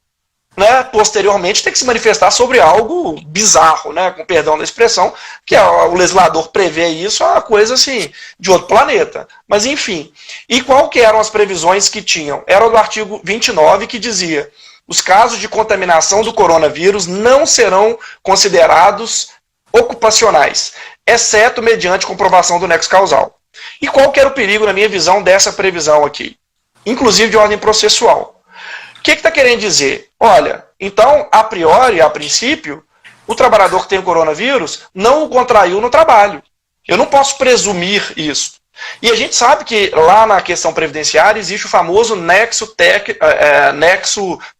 né, posteriormente ter que se manifestar sobre algo bizarro, né, com perdão da expressão, que o legislador prevê isso, é uma coisa assim, de outro planeta. Mas enfim, e qual que eram as previsões que tinham? Era o do artigo 29 que dizia: os casos de contaminação do coronavírus não serão considerados ocupacionais, exceto mediante comprovação do nexo causal. E qual que era o perigo, na minha visão, dessa previsão aqui? Inclusive de ordem processual. O que está querendo dizer? Olha, então, a priori, a princípio, o trabalhador que tem o coronavírus não o contraiu no trabalho. Eu não posso presumir isso. E a gente sabe que lá na questão previdenciária existe o famoso nexo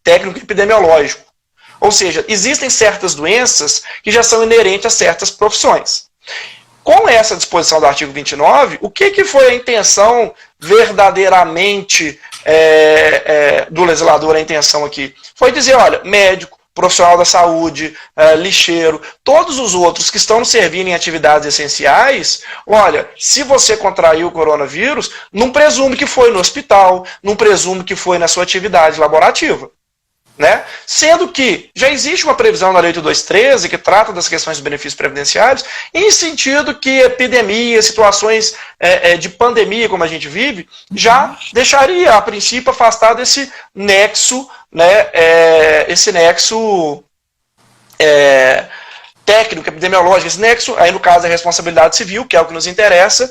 técnico epidemiológico. Ou seja, existem certas doenças que já são inerentes a certas profissões. Com essa disposição do artigo 29, o que foi a intenção verdadeiramente do legislador, a intenção aqui? Foi dizer, olha, médico, profissional da saúde, lixeiro, todos os outros que estão servindo em atividades essenciais, olha, se você contraiu o coronavírus, não presume que foi no hospital, não presume que foi na sua atividade laborativa. Né? Sendo que já existe uma previsão na Lei 8.213 que trata das questões dos benefícios previdenciários, em sentido que epidemia, situações de pandemia como a gente vive, já deixaria, a princípio, afastado esse nexo, né, técnico, epidemiológico, esse nexo, aí no caso da responsabilidade civil, que é o que nos interessa,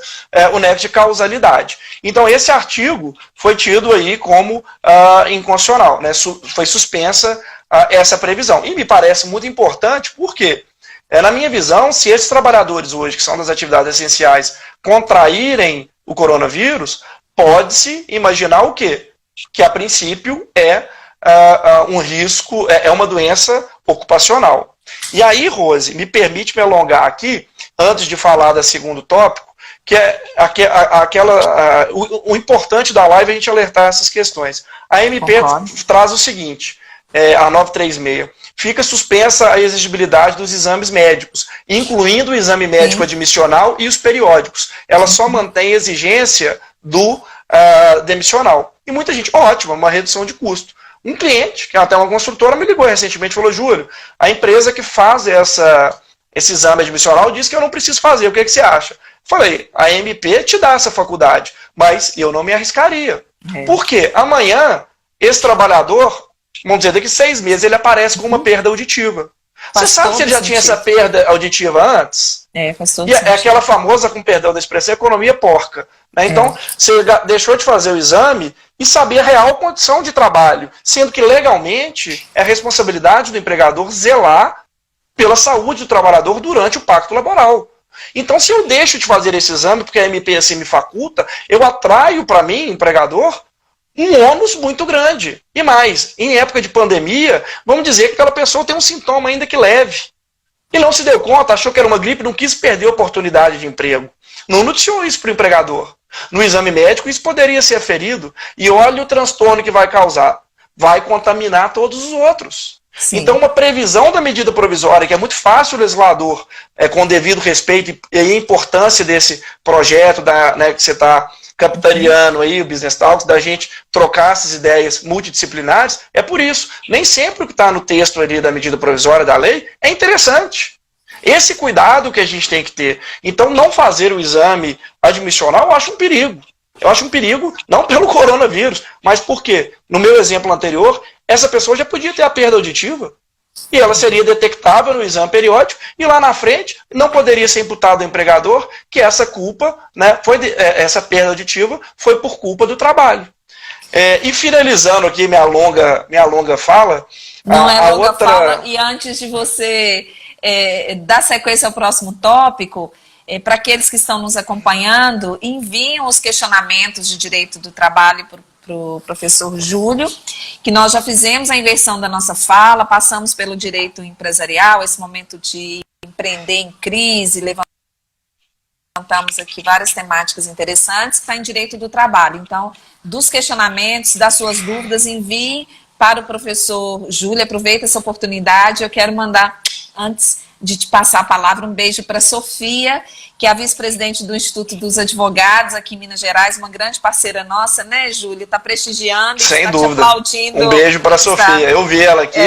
o nexo de causalidade. Então esse artigo foi tido aí como inconstitucional, né? Foi suspensa essa previsão. E me parece muito importante, porque, na minha visão, se esses trabalhadores hoje, que são das atividades essenciais, contraírem o coronavírus, pode-se imaginar o quê? Que a princípio é um risco, é uma doença ocupacional. E aí, Rose, me permite me alongar aqui, antes de falar do segundo tópico, que é o importante da live é a gente alertar essas questões. A MP traz o seguinte, a 936, fica suspensa a exigibilidade dos exames médicos, incluindo o exame médico admissional e os periódicos. Ela só mantém a exigência do demissional. E muita gente, ótimo, uma redução de custo. Um cliente, que é até uma construtora, me ligou recentemente e falou: Júlio, a empresa que faz esse exame admissional disse que eu não preciso fazer, o que você acha? Falei, a MP te dá essa faculdade, mas eu não me arriscaria. Por quê? Amanhã, esse trabalhador, vamos dizer, daqui 6 meses, ele aparece com uma perda auditiva. Você sabe se ele já tinha essa perda auditiva antes? Faz todo sentido. sentido. É aquela famosa, com perdão da expressão, economia porca. Né? Então, você deixou de fazer o exame e saber a real condição de trabalho, sendo que legalmente é responsabilidade do empregador zelar pela saúde do trabalhador durante o pacto laboral. Então, se eu deixo de fazer esse exame, porque a MP assim me faculta, eu atraio para mim, empregador, um ônus muito grande. E mais, em época de pandemia, vamos dizer que aquela pessoa tem um sintoma ainda que leve. E não se deu conta, achou que era uma gripe, não quis perder a oportunidade de emprego. Não noticiou isso para o empregador. No exame médico, isso poderia ser aferido. E olha o transtorno que vai causar. Vai contaminar todos os outros. Sim. Então, uma previsão da medida provisória, que é muito fácil o legislador, com devido respeito e a importância desse projeto que você está capitaliano aí, o Business Talks, da gente trocar essas ideias multidisciplinares, é por isso. Nem sempre o que está no texto ali da medida provisória da lei é interessante. Esse cuidado que a gente tem que ter. Então, não fazer o exame admissional, eu acho um perigo. Eu acho um perigo, não pelo coronavírus, mas porque, no meu exemplo anterior, essa pessoa já podia ter a perda auditiva. E ela seria detectável no exame periódico, e lá na frente não poderia ser imputado ao empregador que essa culpa, né, essa perda auditiva foi por culpa do trabalho. E finalizando aqui minha longa fala... Não é longa fala, e antes de você dar sequência ao próximo tópico, para aqueles que estão nos acompanhando, enviem os questionamentos de direito do trabalho para o professor Júlio, que nós já fizemos a inversão da nossa fala, passamos pelo direito empresarial, esse momento de empreender em crise, levantamos aqui várias temáticas interessantes, que está em direito do trabalho. Então, dos questionamentos, das suas dúvidas, envie para o professor Júlio, aproveita essa oportunidade. Eu quero mandar, antes de te passar a palavra, um beijo para Sofia, que é a vice-presidente do Instituto dos Advogados aqui em Minas Gerais, uma grande parceira nossa, né, Júlia? Está prestigiando, sem está dúvida. te aplaudindo. Um beijo para a Sofia, eu vi ela aqui.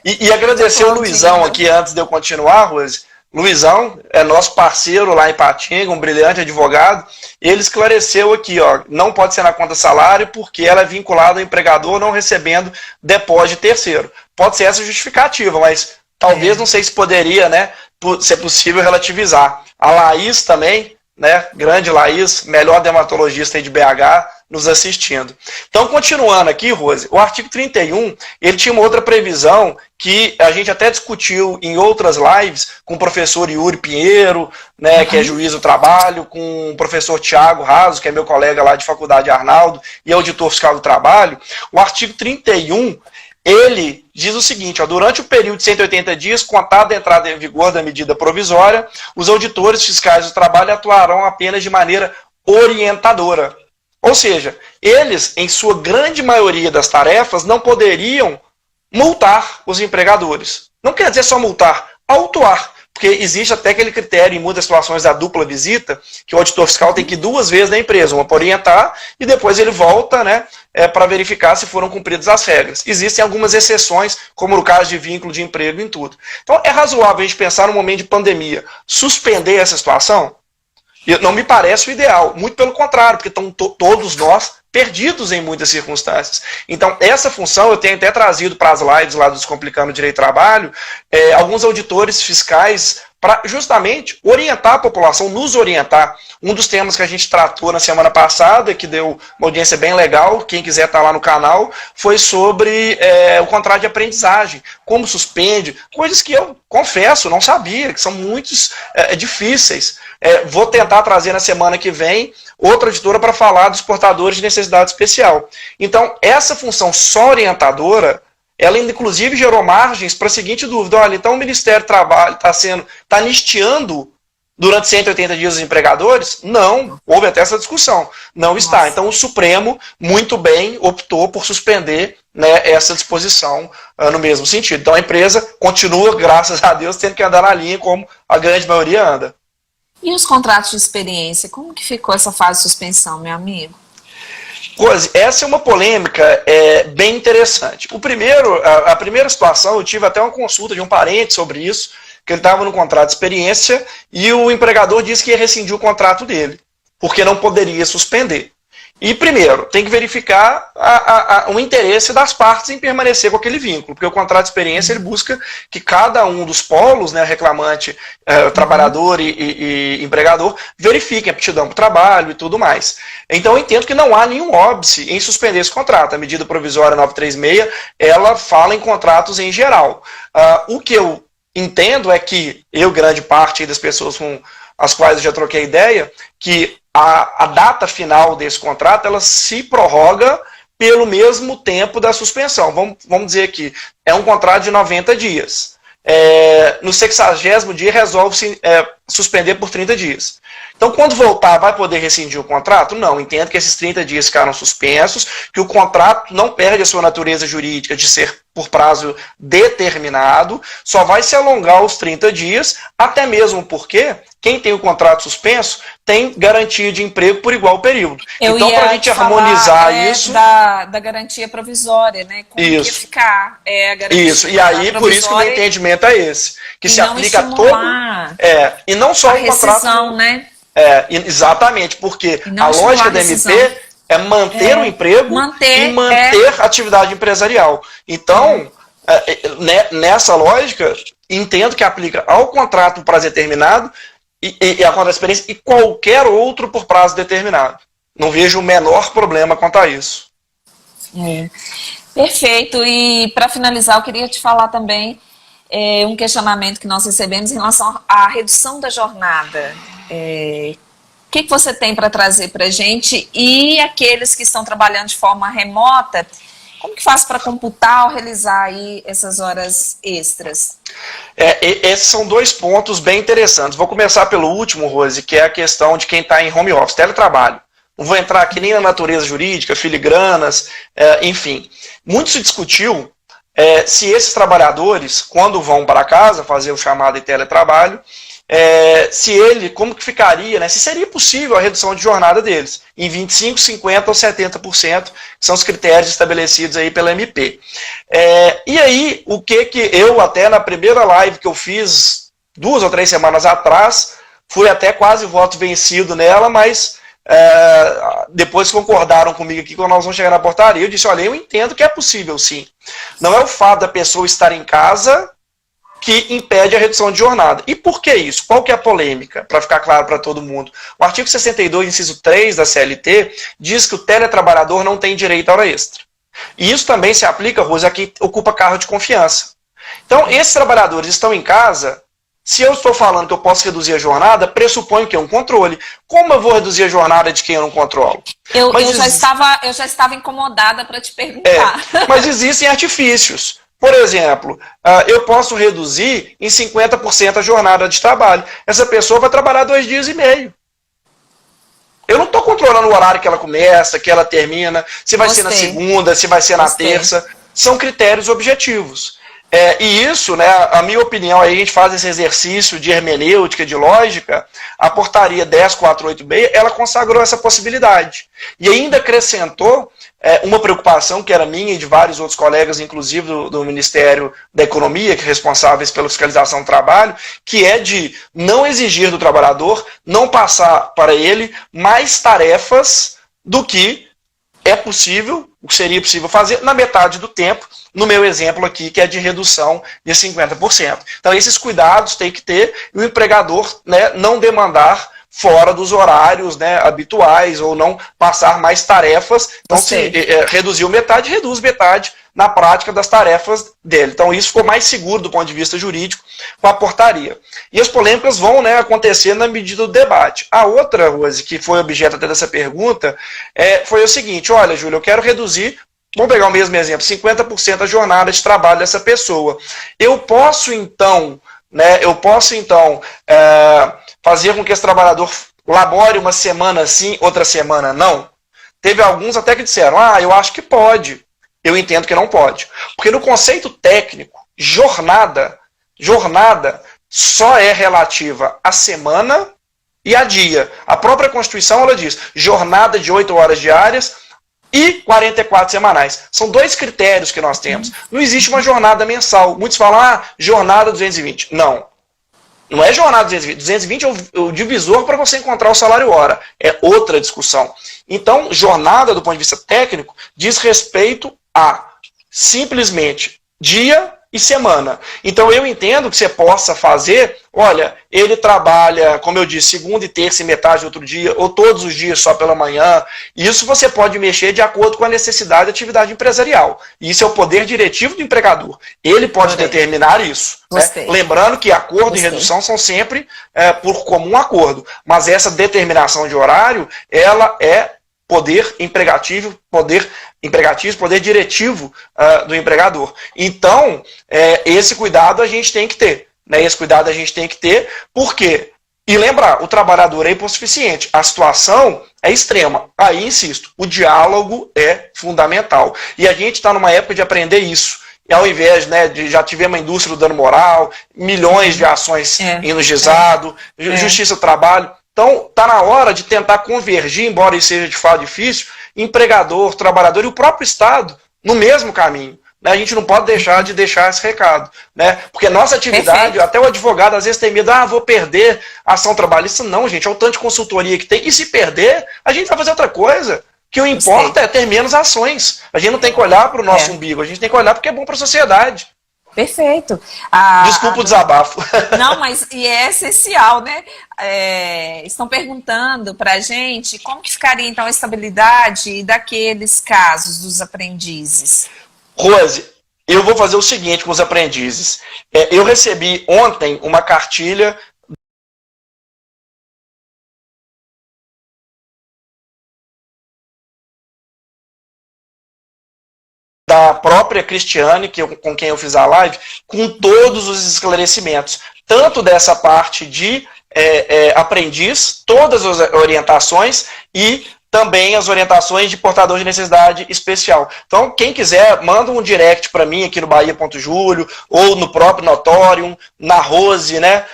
E agradecer o Luizão aqui, antes de eu continuar, Rose. Luizão é nosso parceiro lá em Patinga, um brilhante advogado. Ele esclareceu aqui, ó, não pode ser na conta salário porque ela é vinculada ao empregador não recebendo depósito de terceiro. Pode ser essa justificativa, mas talvez não sei se poderia, né, ser possível relativizar. A Laís também, né, grande Laís, melhor dermatologista aí de BH, nos assistindo. Então, continuando aqui, Rose, o artigo 31, ele tinha uma outra previsão que a gente até discutiu em outras lives com o professor Yuri Pinheiro, né, que é juiz do trabalho, com o professor Tiago Raso, que é meu colega lá de faculdade Arnaldo, e auditor fiscal do trabalho. O artigo 31, ele diz o seguinte, ó, durante o período de 180 dias, contado a entrada em vigor da medida provisória, os auditores fiscais do trabalho atuarão apenas de maneira orientadora. Ou seja, eles, em sua grande maioria das tarefas, não poderiam multar os empregadores. Não quer dizer só multar, autuar. Porque existe até aquele critério em muitas situações da dupla visita, que o auditor fiscal tem que ir 2 vezes na empresa, uma para orientar e depois ele volta, né, para verificar se foram cumpridas as regras. Existem algumas exceções, como no caso de vínculo de emprego em tudo. Então é razoável a gente pensar no momento de pandemia, suspender essa situação? Não me parece o ideal, muito pelo contrário, porque estão todos nós perdidos em muitas circunstâncias. Então, essa função eu tenho até trazido para as lives lá do Descomplicando o Direito do Trabalho, alguns auditores fiscais para justamente orientar a população, nos orientar. Um dos temas que a gente tratou na semana passada, que deu uma audiência bem legal, quem quiser estar lá no canal, foi sobre o contrato de aprendizagem, como suspende, coisas que eu confesso, não sabia, que são muito difíceis. Vou tentar trazer na semana que vem outra auditora para falar dos portadores de necessidade especial. Então, essa função só orientadora, ela inclusive gerou margens para a seguinte dúvida, olha, então o Ministério do Trabalho está anistiando durante 180 dias os empregadores? Não, houve até essa discussão, não está. Então o Supremo, muito bem, optou por suspender, né, essa disposição no mesmo sentido. Então a empresa continua, graças a Deus, tendo que andar na linha como a grande maioria anda. E os contratos de experiência, como que ficou essa fase de suspensão, meu amigo? Rose, essa é uma polêmica bem interessante. A primeira situação, eu tive até uma consulta de um parente sobre isso, que ele estava no contrato de experiência e o empregador disse que ia rescindir o contrato dele, porque não poderia suspender. E, primeiro, tem que verificar o interesse das partes em permanecer com aquele vínculo, porque o contrato de experiência ele busca que cada um dos polos, né, reclamante, trabalhador e empregador, verifiquem a aptidão para o trabalho e tudo mais. Então, eu entendo que não há nenhum óbice em suspender esse contrato. A medida provisória 936, ela fala em contratos em geral. O que eu entendo é que grande parte das pessoas com as quais eu já troquei ideia, que a data final desse contrato, ela se prorroga pelo mesmo tempo da suspensão. Vamos dizer que é um contrato de 90 dias. No 60º dia resolve-se suspender por 30 dias. Então, quando voltar, vai poder rescindir o contrato? Não, entendo que esses 30 dias ficaram suspensos, que o contrato não perde a sua natureza jurídica de ser por prazo determinado, só vai se alongar os 30 dias, até mesmo porque quem tem o contrato suspenso tem garantia de emprego por igual período. Então, para a gente harmonizar isso... Da garantia provisória, né? Como que ia ficar a garantia. Isso, e aí, por isso que o meu entendimento é esse, que se aplica a todo... e não só o contrato... né? Exatamente, porque a lógica da MP é manter o emprego e manter a atividade empresarial. Então, nessa lógica, entendo que aplica ao contrato por prazo determinado e a contrato de experiência e qualquer outro por prazo determinado. Não vejo o menor problema quanto a isso. Perfeito. E para finalizar, eu queria te falar também um questionamento que nós recebemos em relação à redução da jornada. O que você tem para trazer para a gente? E aqueles que estão trabalhando de forma remota, como que faz para computar ou realizar aí essas horas extras? Esses são 2 pontos bem interessantes. Vou começar pelo último, Rose, que é a questão de quem está em home office, teletrabalho. Não vou entrar aqui nem na natureza jurídica, filigranas, enfim. Muito se discutiu se esses trabalhadores, quando vão para casa fazer o chamado de teletrabalho, como que ficaria, né? Se seria possível a redução de jornada deles, em 25%, 50% ou 70%, que são os critérios estabelecidos aí pela MP. E aí, o que eu, até na primeira live que eu fiz, 2 ou 3 semanas atrás, fui até quase voto vencido nela, mas depois concordaram comigo aqui quando nós vamos chegar na portaria. Eu disse, olha, eu entendo que é possível sim. Não é o fato da pessoa estar em casa que impede a redução de jornada. E por que isso? Qual que é a polêmica? Para ficar claro para todo mundo. O artigo 62, inciso 3 da CLT, diz que o teletrabalhador não tem direito à hora extra. E isso também se aplica, Rose, a quem ocupa cargo de confiança. Então, esses trabalhadores estão em casa. Se eu estou falando que eu posso reduzir a jornada, pressupõe que é um controle. Como eu vou reduzir a jornada de quem eu não controlo? Eu já estava incomodada para te perguntar. Mas existem artifícios. Por exemplo, eu posso reduzir em 50% a jornada de trabalho. Essa pessoa vai trabalhar 2 dias e meio. Eu não estou controlando o horário que ela começa, que ela termina, se vai ser na segunda, se vai ser na terça. São critérios objetivos. E isso, né, a minha opinião, aí a gente faz esse exercício de hermenêutica, de lógica, a portaria 10.486, ela consagrou essa possibilidade. E ainda acrescentou uma preocupação que era minha e de vários outros colegas, inclusive do Ministério da Economia, que é responsáveis pela fiscalização do trabalho, que é de não exigir do trabalhador, não passar para ele mais tarefas do que é possível, o que seria possível fazer na metade do tempo, no meu exemplo aqui, que é de redução de 50%. Então, esses cuidados tem que ter, e o empregador, né, não demandar fora dos horários, né, habituais, ou não passar mais tarefas. Então, se reduziu metade, reduz metade na prática das tarefas dele. Então, isso ficou mais seguro do ponto de vista jurídico com a portaria. E as polêmicas vão, né, acontecer na medida do debate. A outra, Rose, que foi objeto até dessa pergunta, foi o seguinte: olha, Júlio, eu quero reduzir, vamos pegar o mesmo exemplo, 50% a jornada de trabalho dessa pessoa. Eu posso, então, fazer com que esse trabalhador labore uma semana sim, outra semana não? Teve alguns até que disseram, eu acho que pode. Eu entendo que não pode. Porque no conceito técnico, jornada só é relativa à semana e a dia. A própria Constituição, ela diz, jornada de 8 horas diárias e 44 semanais. São 2 critérios que nós temos. Não existe uma jornada mensal. Muitos falam, jornada 220. Não. Não é jornada 220. 220 é o divisor para você encontrar o salário hora. É outra discussão. Então, jornada, do ponto de vista técnico, diz respeito a simplesmente dia e semana. Então, eu entendo que você possa fazer, olha, ele trabalha, como eu disse, segunda e terça e metade do outro dia, ou todos os dias só pela manhã. Isso você pode mexer de acordo com a necessidade da atividade empresarial. Isso é o poder diretivo do empregador. Ele pode determinar isso. Né? Lembrando que acordo e redução são sempre por comum acordo. Mas essa determinação de horário, ela é poder empregativo, poder diretivo do empregador. Então, esse cuidado a gente tem que ter. Né? Esse cuidado a gente tem que ter, por quê? E lembrar, o trabalhador é hipossuficiente, a situação é extrema. Aí, insisto, o diálogo é fundamental. E a gente está numa época de aprender isso. E ao invés, né, de já tivemos a indústria do dano moral, milhões de ações indo juizado, justiça do trabalho. Então, está na hora de tentar convergir, embora isso seja de fato difícil, empregador, trabalhador e o próprio Estado no mesmo caminho. Né? A gente não pode deixar de deixar esse recado. Né? Porque nossa atividade, até o advogado às vezes tem medo, vou perder a ação trabalhista. Não, gente, é o tanto de consultoria que tem. E se perder, a gente vai fazer outra coisa. Que o importa é ter menos ações. A gente não tem que olhar para o nosso umbigo, a gente tem que olhar porque é bom para a sociedade. Perfeito. Desculpa o desabafo. Não, mas é essencial, né? Estão perguntando para a gente como que ficaria, então, a estabilidade daqueles casos dos aprendizes. Rose, eu vou fazer o seguinte com os aprendizes. Eu recebi ontem uma cartilha da própria Cristiane, com quem eu fiz a live, com todos os esclarecimentos, tanto dessa parte de aprendiz, todas as orientações e também as orientações de portador de necessidade especial. Então, quem quiser, manda um direct para mim aqui no Bahia.Julio, ou no próprio Notorium, na Rose, né,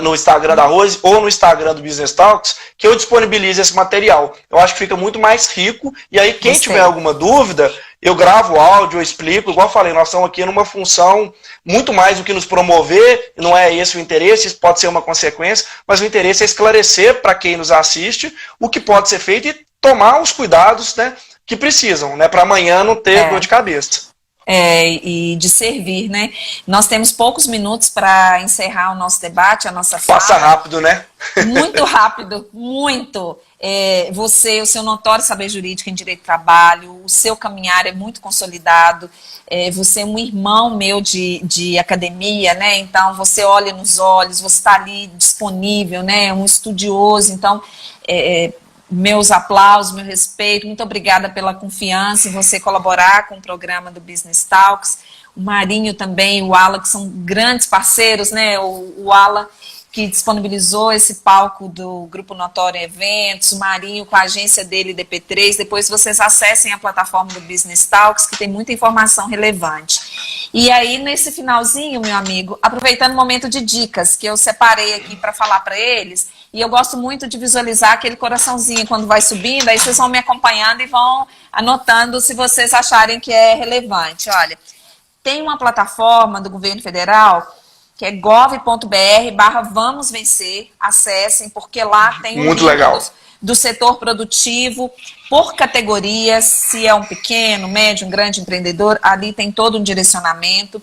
no Instagram da Rose, ou no Instagram do Business Talks, que eu disponibilizo esse material. Eu acho que fica muito mais rico, e aí quem tiver alguma dúvida, eu gravo o áudio, eu explico, igual eu falei, nós estamos aqui numa função muito mais do que nos promover, não é esse o interesse, isso pode ser uma consequência, mas o interesse é esclarecer para quem nos assiste o que pode ser feito e tomar os cuidados, né, que precisam, né, para amanhã não ter dor de cabeça. E de servir, né? Nós temos poucos minutos para encerrar o nosso debate, a nossa fala. Passa rápido, né? Muito rápido, muito. Você, o seu notório saber jurídico em direito do trabalho, o seu caminhar é muito consolidado, você é um irmão meu de academia, né? Então, você olha nos olhos, você está ali disponível, né? Um estudioso, então... meus aplausos, meu respeito, muito obrigada pela confiança em você colaborar com o programa do Business Talks, o Marinho também, o Ala, que são grandes parceiros, né, o Ala que disponibilizou esse palco do Grupo Notório Eventos, o Marinho com a agência dele, DP3, depois vocês acessem a plataforma do Business Talks, que tem muita informação relevante. E aí, nesse finalzinho, meu amigo, aproveitando o momento de dicas, que eu separei aqui para falar para eles, e eu gosto muito de visualizar aquele coraçãozinho quando vai subindo, aí vocês vão me acompanhando e vão anotando se vocês acharem que é relevante. Olha, tem uma plataforma do governo federal que é gov.br/Vamos Vencer, acessem, porque lá tem muito legal do setor produtivo, por categorias, se é um pequeno, médio, um grande empreendedor, ali tem todo um direcionamento.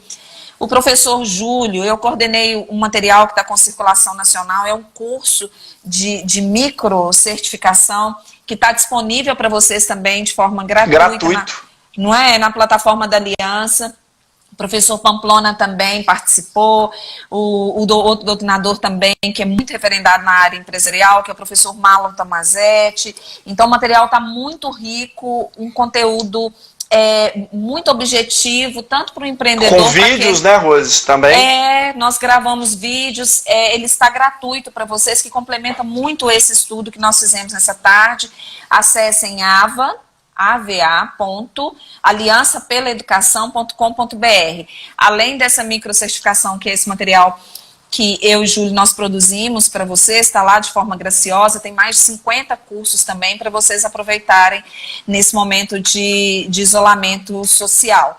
O professor Júlio, eu coordenei um material que está com circulação nacional, é um curso de micro certificação que está disponível para vocês também de forma gratuita. Não é? Na plataforma da Aliança. O professor Pamplona também participou, o outro doutrinador também, que é muito referendado na área empresarial, que é o professor Marlon Tomazetti. Então, o material está muito rico, um conteúdo muito objetivo, tanto para o empreendedor... Com vídeos, né, Rose, também? Nós gravamos vídeos, ele está gratuito para vocês, que complementa muito esse estudo que nós fizemos nessa tarde. Acessem ava.aliançapelaeducação.com.br. Além dessa microcertificação, que é esse material que eu e Júlio nós produzimos para vocês, está lá de forma graciosa, tem mais de 50 cursos também para vocês aproveitarem nesse momento de isolamento social.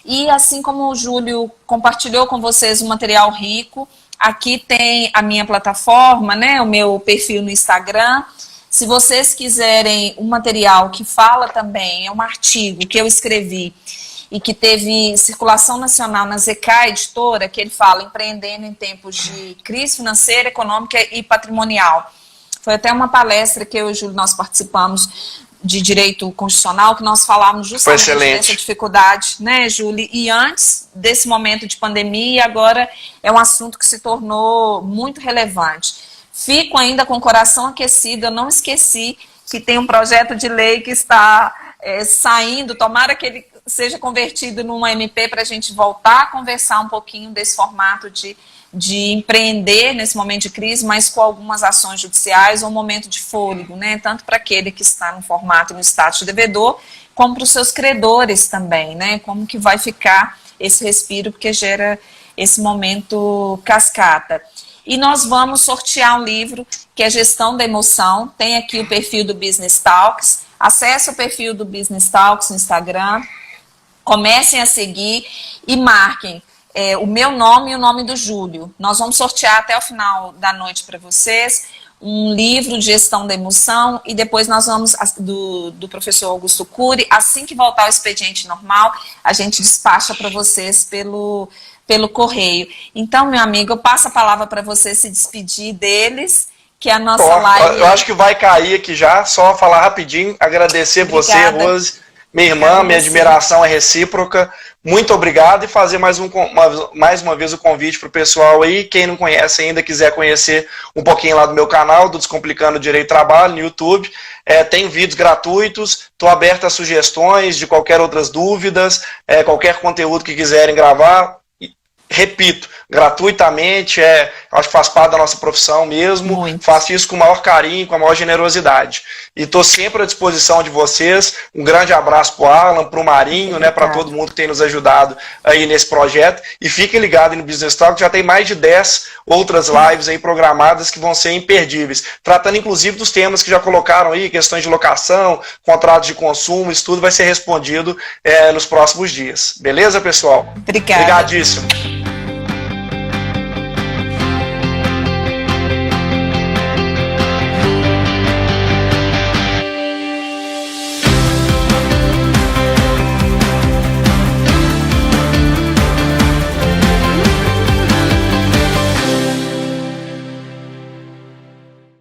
E assim como o Júlio compartilhou com vocês um material rico, aqui tem a minha plataforma, né, o meu perfil no Instagram. Se vocês quiserem um material que fala também, é um artigo que eu escrevi e que teve circulação nacional na ZK Editora, que ele fala empreendendo em tempos de crise financeira, econômica e patrimonial. Foi até uma palestra que eu e o Júlio nós participamos de direito constitucional, que nós falávamos justamente dessa dificuldade, né, Júlio? E antes desse momento de pandemia, agora é um assunto que se tornou muito relevante. Fico ainda com o coração aquecido, eu não esqueci que tem um projeto de lei que está saindo, tomara que ele seja convertido numa MP para a gente voltar a conversar um pouquinho desse formato de empreender nesse momento de crise, mas com algumas ações judiciais ou um momento de fôlego, né? Tanto para aquele que está no formato e no status de devedor, como para os seus credores também, né? Como que vai ficar esse respiro, porque gera esse momento cascata. E nós vamos sortear um livro que é Gestão da Emoção. Tem aqui o perfil do Business Talks. Acesse o perfil do Business Talks no Instagram. Comecem a seguir e marquem o meu nome e o nome do Júlio. Nós vamos sortear até o final da noite para vocês um livro de Gestão da Emoção e depois nós vamos, do professor Augusto Cury, assim que voltar o expediente normal, a gente despacha para vocês pelo correio. Então, meu amigo, eu passo a palavra para você se despedir deles, que é a nossa live... Eu acho que vai cair aqui já, só falar rapidinho, agradecer Obrigada. Você, Rose, minha irmã, minha admiração é recíproca, muito obrigado e fazer mais uma vez o convite para o pessoal aí, quem não conhece ainda, quiser conhecer um pouquinho lá do meu canal, do Descomplicando Direito e Trabalho, no YouTube, tem vídeos gratuitos, estou aberto a sugestões de qualquer outras dúvidas, qualquer conteúdo que quiserem gravar. Repito, gratuitamente, acho que faz parte da nossa profissão mesmo. Muito. Faço isso com o maior carinho, com a maior generosidade. E estou sempre à disposição de vocês. Um grande abraço para o Alan, para o Marinho, né, para todo mundo que tem nos ajudado aí nesse projeto. E fiquem ligados no Business Talk, já tem mais de 10 outras lives aí programadas que vão ser imperdíveis, tratando inclusive dos temas que já colocaram aí, questões de locação, contratos de consumo, isso tudo vai ser respondido nos próximos dias. Beleza, pessoal? Obrigada. Obrigadíssimo.